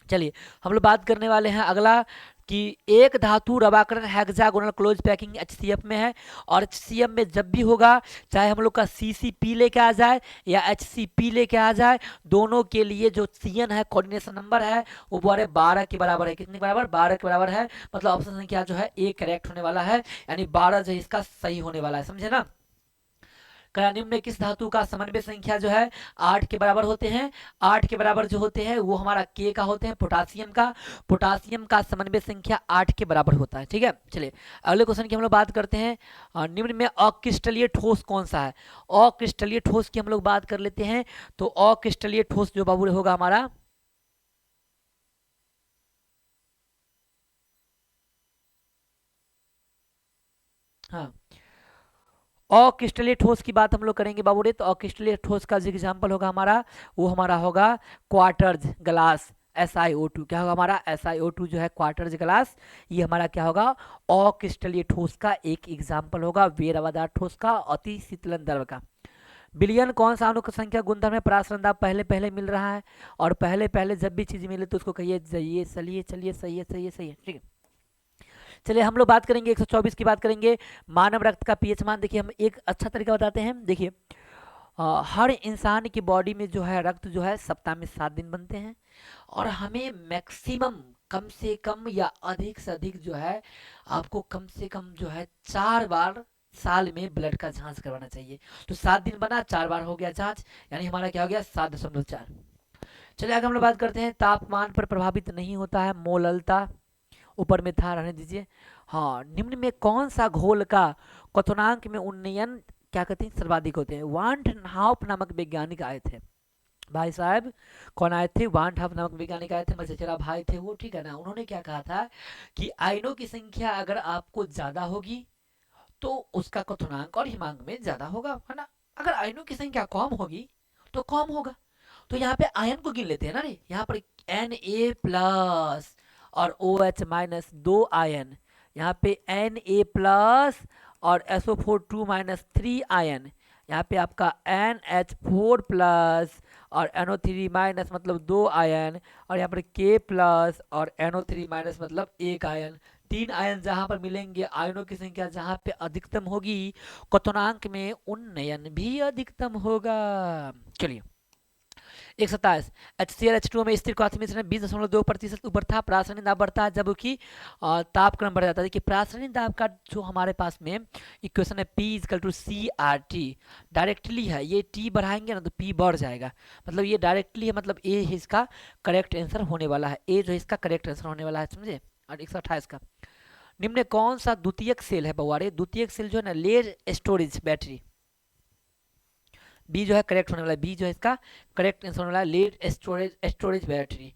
S1: चलिए हम लोग बात करने वाले हैं अगला कि एक धातु रवाकरण हेक्सागोनल क्लोज पैकिंग HCF में है। और HCF में जब भी होगा, चाहे हम लोग का CCP लेके आ जाए या HCP लेके आ जाए, दोनों के लिए जो CN है, कोऑर्डिनेशन नंबर है, वो बड़े 12 के बराबर है। कितने के बराबर? 12 के बराबर है। मतलब ऑप्शन संख्या जो है ए करेक्ट होने वाला है, यानी 12 जो इसका सही होने वाला है, समझे ना। निम्न में किस धातु का समन्वय संख्या जो है 8 के बराबर होते हैं? 8 के बराबर जो होते हैं वो हमारा के का होते हैं, पोटासियम का समन्वय संख्या 8 के बराबर होता है, ठीक है। चलिए अगले क्वेश्चन की हम लोग बात करते हैं। निम्न में अक्रिस्टलीय ठोस कौन सा है? अक्रिस्टलीय ठोस की हम लोग बात कर लेते हैं। तो अक्रिस्टलीय ठोस जो बाबू होगा हमारा, हाँ, अक्रिस्टलीय ठोस की बात हम लोग करेंगे बाबू रे। तो अक्रिस्टलीय ठोस का जो एग्जाम्पल होगा हमारा, वो हमारा होगा क्वार्टर्ज ग्लास, SiO2। क्या होगा हमारा? SiO2 जो है क्वार्टर्ज ग्लास, ये हमारा क्या होगा? अक्रिस्टलीय ठोस का एक एग्जाम्पल होगा, वेरवादार ठोस का, अति शीतलन द्रव का। बिलियन कौन सा अणु संख्या गुणधर्म में पराश्रंदा पहले पहले मिल रहा है? और पहले पहले जब भी चीज मिले तो उसको कहिए चलिए चलिए चलिए सही है, सही है, सही है, ठीक है। चलिए हम लोग बात करेंगे 124 की बात करेंगे। मानव रक्त का पीएच मान देखिए, हम एक अच्छा तरीका बताते हैं। देखिए हर इंसान की बॉडी में जो है रक्त जो है सप्ताह में 7 दिन बनते हैं, और हमें मैक्सिमम कम से कम या अधिक से अधिक जो है आपको कम से कम जो है 4 बार साल में ब्लड का जांच करवाना चाहिए। तो 7 दिन बना, 4 बार हो गया जांच, यानी हमारा क्या हो गया 7.4। चलिए आगे हम लोग बात करते हैं, तापमान पर प्रभावित नहीं होता है मोललता, ऊपर में था, रहने दीजिए। हाँ, निम्न में कौन सा घोल का क्वथनांक में उन्नयन क्या कहते हैं सर्वाधिक होते हैं? वांट हाउप नामक वैज्ञानिक आए थे भाई साहब। कौन आए थे? वांट हाउप नामक वैज्ञानिक आए थे, मजेचेरा भाई थे वो, ठीक है ना। उन्होंने क्या कहा था कि आयनों की संख्या अगर आपको ज्यादा होगी तो उसका क्वथनांक और हिमांक में ज्यादा होगा, है ना। अगर आयनों की संख्या कम होगी तो कम होगा। तो यहाँ पे आयन को गिन लेते हैं ना रे, यहाँ पर Na+ और OH- 2 आयन, यहाँ पे Na+ और SO4 2- 3 आयन, यहाँ पे आपका NH4+ और NO3- मतलब 2 आयन, और यहाँ पर K+ और NO3- मतलब 1 आयन। 3 आयन जहां पर मिलेंगे, आयनों की संख्या जहां पे अधिकतम होगी क्वथनांक में उन्नयन भी अधिकतम होगा। चलिए 127, HCl H2O में स्थिर क्वाथी मिश्रण 20.2% ऊपर था, प्रासरणिक दाब बढ़ता है जबकि तापक्रम बढ़ जाता है। देखिए प्रासरणिक दाब का जो हमारे पास में इक्वेशन है P=CRT, डायरेक्टली है, ये T बढ़ाएंगे ना तो P बढ़ जाएगा, मतलब ये डायरेक्टली है, मतलब ए इसका करेक्ट आंसर होने वाला है, ए जो इसका करेक्ट आंसर होने वाला है, समझे। और 128 का, निम्न में कौन सा द्वितीयक सेल है बउआरे? द्वितीयक सेल जो है ना लेड स्टोरेज बैटरी, बी जो है करेक्ट होने वाला है, बी जो है इसका करेक्ट आंसर होने वाला है, लेड स्टोरेज बैटरी।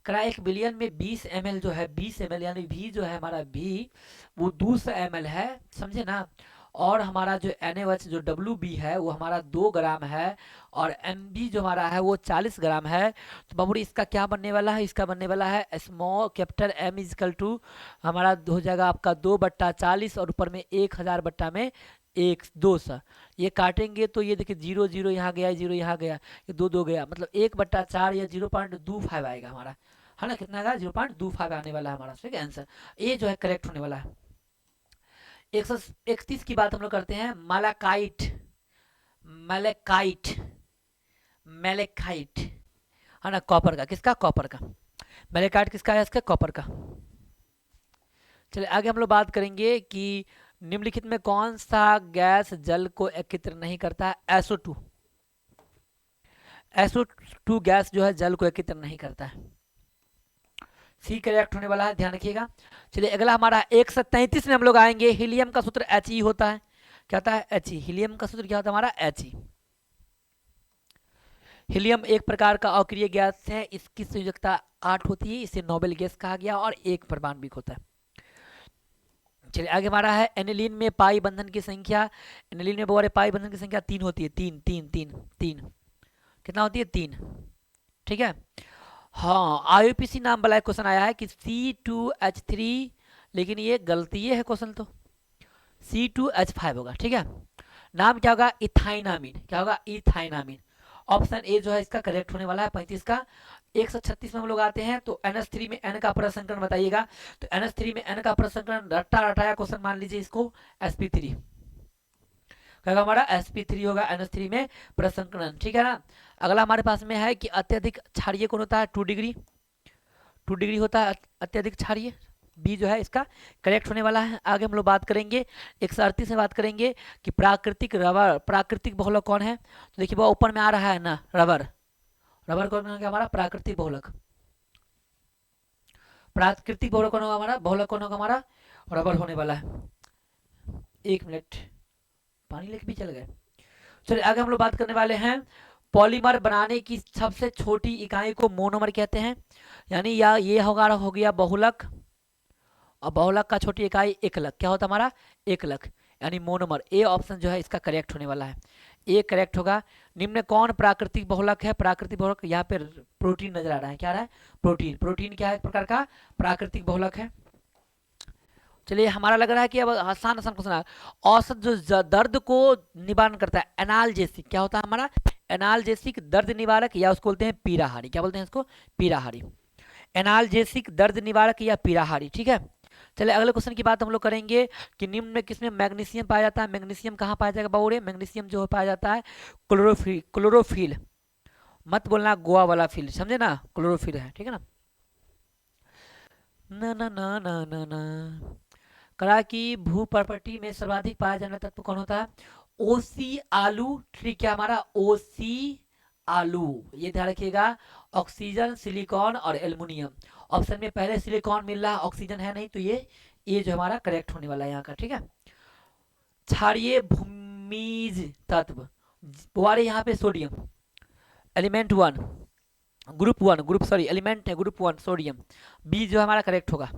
S1: करा 1 बिलियन में 20 ml जो है 20 ml, यानी भी जो है हमारा भी वो 200 ml है, समझे ना। और हमारा जो NaOH जो WB है वो हमारा 2 ग्राम है, और MB जो हमारा है वो 40 ग्राम है। तो बाबूरी इसका क्या बनने वाला है? इसका बनने वाला है स्मॉल कैपिटल M हमारा हो जाएगा आपका 2/40 और ऊपर में 1000 बट्टा में 200। ये काटेंगे तो ये देखिए 0 0 यहाँ गया, 0 यहाँ गया, ये 2 2 गया, मतलब 1/4 या 0.25 आएगा हमारा, है ना। कितना आएगा? 0.25 आने वाला है हमारा, ठीक है आंसर, ये जो है करेक्ट होने वाला है। 131 की बात हम लोग करते हैं, मालाकाइट, मैलेकाइट, मैलेकाइट, है ना, कॉपर का, किसका? कॉपर का। मैलेकाइट किसका है? इसका कॉपर का। चलिए आगे हम लोग बात करेंगे कि निम्नलिखित में कौन सा गैस जल को एकत्र नहीं करता है? SO2, SO2 गैस जो है जल को एकत्र नहीं करता है, सी करेक्ट होने वाला है, ध्यान रखिएगा। चलिए अगला हमारा 133 में हम लोग आएंगे, हीलियम का सूत्र He होता है, क्या होता है? He, हीलियम का सूत्र क्या होता है हमारा? He। हीलियम एक प्रकार का अक्रिय गैस है, इसकी संयोजकता 8 होती है, इसे नोबेल गैस कहा गया, और एक परमाणविक होता है। चलिए आगे हमारा है एनिलीन में पाई बंधन की संख्या, एनिलीन में बोरे पाई बंधन की संख्या 3 होती है, 3 3 3 3, कितना होती है? 3, ठीक है। हाँ, IUPAC नाम वाला क्वेश्चन आया है कि C2H3, लेकिन ये गलती ये है क्वेश्चन, तो C2H5 होगा, ठीक है। नाम क्या होगा? इथाइनामीन, क्या होगा? इथाइनामीन। ऑप्शन ए जो है इसका करेक्ट होने वाला है 35 का। 136 में हम लोग आते हैं, तो NH3 में N का प्रसंकरण बताइएगा। तो NH3 में N का प्रसंकरण रट्टा रटाया क्वेश्चन मान लीजिए इसको, sp3, क्या हमारा sp3 होगा NH3 में प्रसंकरण, ठीक है ना। अगला हमारे पास में है कि अत्यधिक क्षारीय कौन होता है? 2 डिग्री, 2 डिग्री होता है अत्यधिक क्षारीय, बी जो है इसका करेक्ट होने वाला है। आगे हम लोग बात करेंगे 138 में बात करेंगे कि प्राकृतिक रबर, प्राकृतिक बहुलक कौन है? तो देखिए वो ऊपर में आ रहा है ना, रबर, रबर कौन है हमारा? प्राकृतिक बहुलक, प्राकृतिक बहुलक कौन होगा हमारा? बहुलक कौन होगा हमारा? रबर होने वाला है। 1 मिनट, पानी लेके भी चल गए। चलिए आगे हम लोग बात करने वाले हैं, पॉलीमर बनाने की सबसे छोटी इकाई को मोनोमर कहते हैं, यानी या ये होगा हो गया बहुलक, और बहुलक का छोटी इकाई एकलक, क्या होता है हमारा? एकलक, यानी मोनोमर। ए ऑप्शन जो है इसका करेक्ट होने वाला है, ए करेक्ट होगा। निम्न कौन प्राकृतिक बहुलक है? प्राकृतिक बहुलक, यहाँ पे प्रोटीन नजर आ रहा है, क्या आ रहा है? प्रोटीन, प्रोटीन क्या है? एक प्रकार का प्राकृतिक बहुलक है। चलिए हमारा लग रहा है कि अब आसान आसान क्वेश्चन है। औसत जो दर्द को निवारण करता है, एनाल्जेसिक, क्या होता है हमारा? एनाल्जेसिक दर्द निवारक, या उसको बोलते हैं पीड़ाहारी, क्या बोलते हैं इसको? पीड़ाहारी, एनाल्जेसिक दर्द निवारक या पीड़ाहारी, ठीक है। चलिए अगले क्वेश्चन की बात हम लोग करेंगे कि निम्न में किसमें मैग्नीशियम पाया जाता है? मैग्नीशियम कहाँ पाया जाएगा बाबूरे? मैग्नीशियम जो पाया जाता है क्लोरोफिल, क्लोरोफिल, मत बोलना गोवा वाला फील, समझे ना, क्लोरोफिल है, ठीक है ना। न न न न न न करा कि भू प्रॉपर्टी में सर्वाधिक पाया जाने वाला तत्व कौन होता है? ओसी आलू। ठीक है, हमारा ओसी आलू, ये ध्यान रखिएगा। ऑक्सीजन, सिलिकॉन और एल्युमिनियम। ऑप्शन में पहले सिलिकॉन मिल रहा है, ऑक्सीजन है नहीं, तो ये जो हमारा करेक्ट होने वाला है यहाँ का। ठीक है, क्षारीय भूमिज तत्व, वो आ रही यहाँ पे sodium, element one, group one, group sorry element है ग्रुप वन, सोडियम। बी जो हमारा करेक्ट होगा।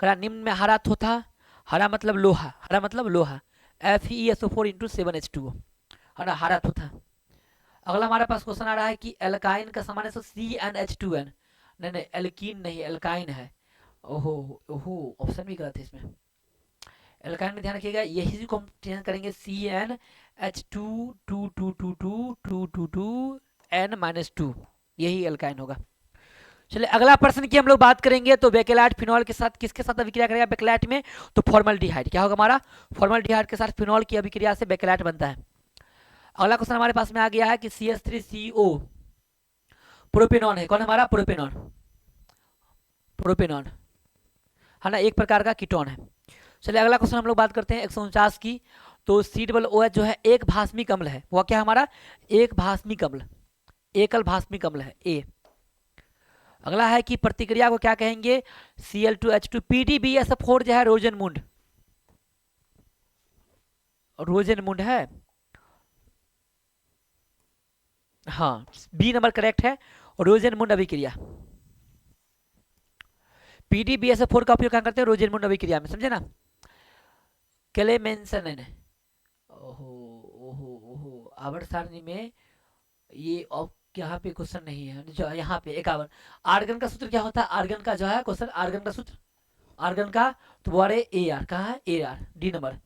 S1: करा निम्न में हरा थोथा, हरा मतलब लोहा, हरा मतलब लोहा, FeSO4 इंटू 7H2O, हरा हरा थोथा। अगला हमारे पास क्वेश्चन आ रहा है कि एल्काइन का सामान्य से CnH2n, नहीं नहीं एल्कीन नहीं, एल्काइन है। ओहो ओहो, ऑप्शन भी गलत है इसमें। एल्काइन में ध्यान रखिएगा, यही को हम चेंज करेंगे, CnH2 यही एल्काइन होगा। चलिए अगला प्रश्न की हम लोग बात करेंगे, तो बेकेलाइट फिनॉल के साथ किसके साथ अभिक्रिया करेगा बेकेलाइट में? तो फॉर्मल्डिहाइड। क्या होगा हमारा? फॉर्मल्डिहाइड के साथ फिनॉल की अभिक्रिया से बेकेलाइट बनता है। अगला क्वेश्चन हमारे पास में आ गया है कि CH3CO प्रोपेनॉन है। कौन हमारा? प्रोपेनॉन, प्रोपेनॉन है ना, एक प्रकार का कीटोन है। चलिए अगला क्वेश्चन हम लोग बात करते हैं 149 की। तो C OH जो है एक भास्मिक अम्ल है, वह क्या हमारा? एक भास्मिक अम्ल, एकल भास्मिक अम्ल है ए। अगला है कि प्रतिक्रिया को क्या कहेंगे? Cl2H2 PDBSF4 जो है रोजेनमुंड, रोजेनमुंड है, हाँ बी नंबर करेक्ट है, रोजेनमुंड अभिक्रिया। PDBSF4 का उपयोग क्या करते हैं? रोजेनमुंड अभिक्रिया में, समझे ना। क्लेमेंसन है, ओहो ओहो ओहो, आवर्त सारणी में ये यहाँ पे क्वेश्चन नहीं है, जो यहाँ पे 51। आर्गन का सूत्र क्या होता है? आर्गन का जो है क्वेश्चन, आर्गन का सूत्र, आर्गन का तो वो AR, कहाँ है? AR, D number.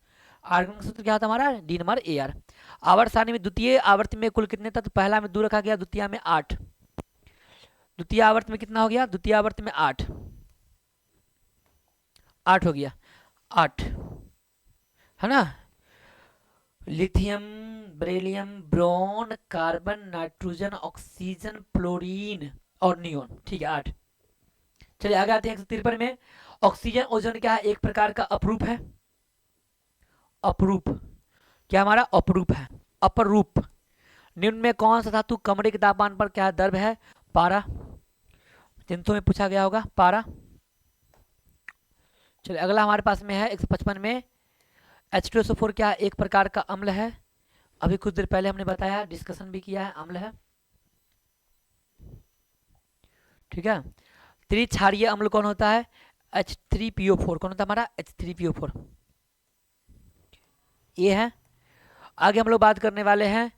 S1: आर्गन का सूत्र क्या होता है हमारा? D number AR। आवर्त सारणी में द्वितीय आवर्त में कुल कितने तत्व? पहला में 2 रखा गया, द्वितीय में 8, द्वितीय आवर्त में कितना हो गया? द्वितीय आवर्त में 8, 8 हो गया, 8 है ना। Lithium, beryllium, boron, carbon, nitrogen, oxygen, fluorine और नियोन। ठीक है, 8। चलिए आगे आते हैं 153 में। ऑक्सीजन ओजोन क्या है? एक प्रकार का अपरूप है, अपरूप, क्या हमारा? अपरूप है, अपरूप। निम्न में कौन सा धातु कमरे के तापमान पर क्या द्रव है? पारा, चिंतु में पूछा गया होगा, पारा। चलिए अगला हमारे पास में है 155 में। H2SO4 क्या है? एक प्रकार का अम्ल है, अभी कुछ देर पहले हमने बताया, डिस्कशन भी किया है, अम्ल है। ठीक है, त्रिक्षारीय अम्ल कौन होता है? H3PO4। कौन होता है हमारा? H3PO4, ये है। आगे हम लोग बात करने वाले हैं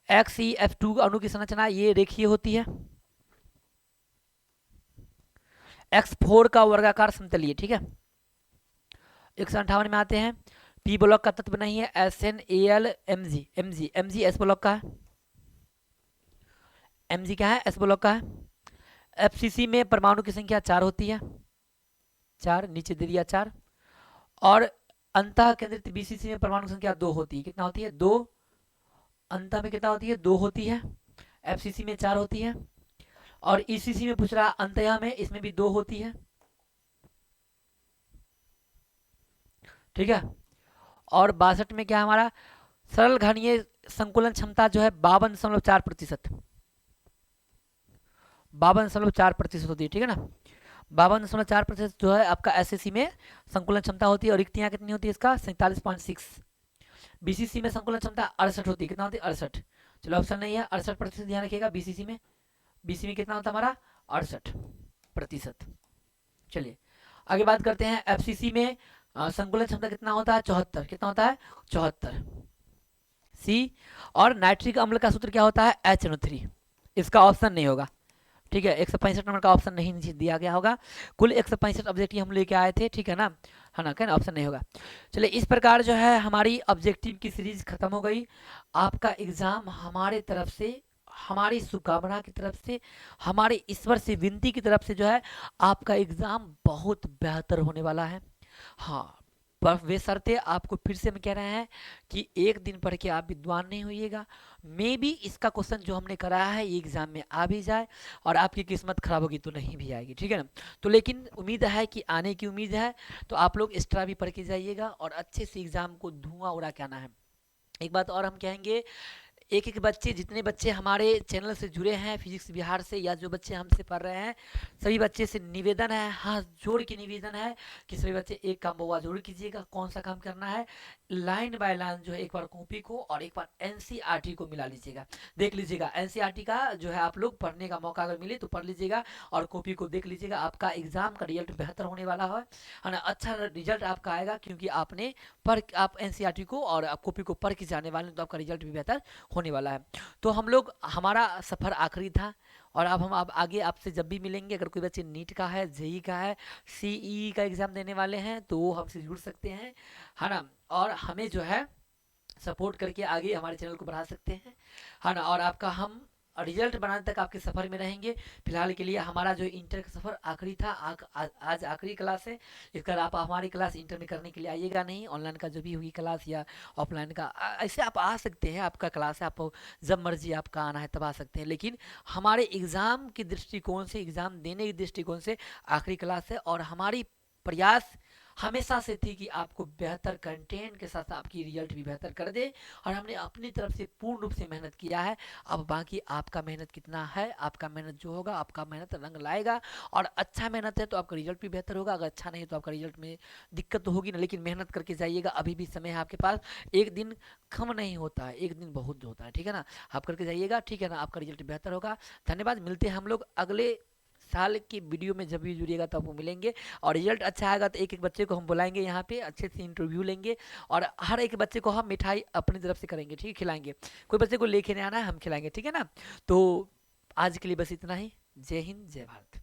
S1: XeF2 अणु की संरचना, ये रेखीय होती है। X4 का वर्गाकार समतलीय। ठीक है, 158 में आते हैं। P ब्लॉक का तत्व नहीं है, SnAl Mg S ब्लॉक का है, Mg क्या है? S ब्लॉक का है। FCC में परमाणु की संख्या 4 होती है, 4 नीचे दे दिया 4। और अंतः केंद्रित BCC में परमाणु संख्या 2 होती है। कितना होती है? 2। अंतः में कितना होती है? 2 होती है। FCC में 4 होती है। और ECC में पूछ रहा अंतः में, इसमें भी 2 होती है। ठीक है, और 62 में क्या है हमारा? सरल घनीय संकुलन क्षमता जो है 52.4%, 52.4% होती है। ठीक है ना, 52.4% जो है आपका SCC में संकुलन क्षमता होती है। और रिक्तियां कितनी होती है इसका? 47.6। BCC में संकुलन क्षमता 68 होती है। कितना होती है? 68। चलो ऑप्शन नहीं है, 68% ध्यान रखिएगा। BCC में, BC में कितना होता है हमारा? 68%। चलिए आगे बात करते हैं। FCC में संकुलन क्षमता कितना होता है? 74। कितना होता है? 74 सी। और नाइट्रिक अम्ल का सूत्र क्या होता है? HNO3। इसका ऑप्शन नहीं होगा। ठीक है, 165 नंबर का ऑप्शन नहीं दिया गया होगा। कुल 165 ऑब्जेक्टिव हम लेके आए थे, ठीक है ना, है ना, क्या ऑप्शन नहीं होगा। चलिए इस प्रकार जो है हमारी ऑब्जेक्टिव की सीरीज खत्म हो गई। आपका एग्जाम हमारे तरफ से, हमारी शुभकामना की तरफ से, हमारे ईश्वर से विनती की तरफ से जो है आपका एग्जाम बहुत बेहतर होने वाला है। हाँ, पर वे शर्तें आपको फिर से हम कह रहे हैं कि एक दिन पढ़ के आप विद्वान नहीं होइएगा। मे बी इसका क्वेश्चन जो हमने कराया है ये एग्जाम में आ भी जाए और आपकी किस्मत खराब होगी तो नहीं भी आएगी, ठीक है ना। तो लेकिन उम्मीद है कि आने की उम्मीद है, तो आप लोग एक्स्ट्रा भी पढ़ के जाइएगा और अच्छे से एग्जाम को धुआं उड़ा के आना है। एक बात और हम कहेंगे, एक एक बच्चे, जितने बच्चे हमारे चैनल से जुड़े हैं फिजिक्स बिहार से, या जो बच्चे हमसे पढ़ रहे हैं, सभी बच्चे से निवेदन है, हाथ जोड़ के निवेदन है कि सभी बच्चे एक काम बउआ जरूर कीजिएगा। कौन सा काम करना है, लाइन बाय लाइन जो है एक बार कॉपी को और एक बार एनसीईआरटी को मिला लीजिएगा, देख लीजिएगा। एनसीईआरटी का जो है आप लोग पढ़ने का मौका अगर मिले तो पढ़ लीजिएगा और कॉपी को देख लीजिएगा। आपका एग्जाम का रिजल्ट बेहतर होने वाला है ना, अच्छा रिजल्ट आपका आएगा, क्योंकि आपने आप एनसीईआरटी को और कॉपी को पढ़ के जाने वाले हैं, तो आपका रिजल्ट भी बेहतर होने वाला है। तो हम लोग, हमारा सफ़र आखिरी था और अब हम आगे आपसे जब भी मिलेंगे, अगर कोई बच्चे नीट का है, जेई का है, सीई का एग्ज़ाम देने वाले हैं तो वो हमसे जुड़ सकते हैं, है ना। और हमें जो है सपोर्ट करके आगे हमारे चैनल को बढ़ा सकते हैं, है ना। और आपका हम रिजल्ट बनाने तक आपके सफ़र में रहेंगे। फिलहाल के लिए हमारा जो इंटर का सफ़र आखिरी था, आज आखिरी क्लास है। इसका आप हमारी क्लास इंटर में करने के लिए आइएगा नहीं, ऑनलाइन का जो भी होगी क्लास या ऑफलाइन का, ऐसे आप आ सकते हैं, आपका क्लास है, आप जब मर्जी आपका आना है तब आ सकते हैं। लेकिन हमारे एग्ज़ाम के दृष्टिकोण से, एग्ज़ाम देने के दृष्टिकोण से आखिरी क्लास है, और हमारी प्रयास हमेशा से थी कि आपको बेहतर कंटेंट के साथ आपकी रिजल्ट भी बेहतर कर दे, और हमने अपनी तरफ से पूर्ण रूप से मेहनत किया है। अब बाकी आपका मेहनत कितना है, आपका मेहनत जो होगा, आपका मेहनत रंग लाएगा। और अच्छा मेहनत है तो आपका रिजल्ट भी बेहतर होगा, अगर अच्छा नहीं है तो आपका रिजल्ट में दिक्कत तो होगी ना। लेकिन मेहनत करके जाइएगा, अभी भी समय है आपके पास, एक दिन कम नहीं होता है, एक दिन बहुत होता है, ठीक है ना। आप करके जाइएगा, ठीक है ना, आपका रिजल्ट बेहतर होगा। धन्यवाद, मिलते हैं हम लोग अगले साल की वीडियो में, जब भी जुड़िएगा तब वो मिलेंगे। और रिजल्ट अच्छा आएगा तो एक एक बच्चे को हम बुलाएंगे यहाँ पे, अच्छे से इंटरव्यू लेंगे, और हर एक बच्चे को हम मिठाई अपनी तरफ से करेंगे, ठीक है, खिलाएंगे। कोई बच्चे को लेके नहीं आना है, हम खिलाएंगे, ठीक है ना। तो आज के लिए बस इतना ही। जय हिंद, जय भारत।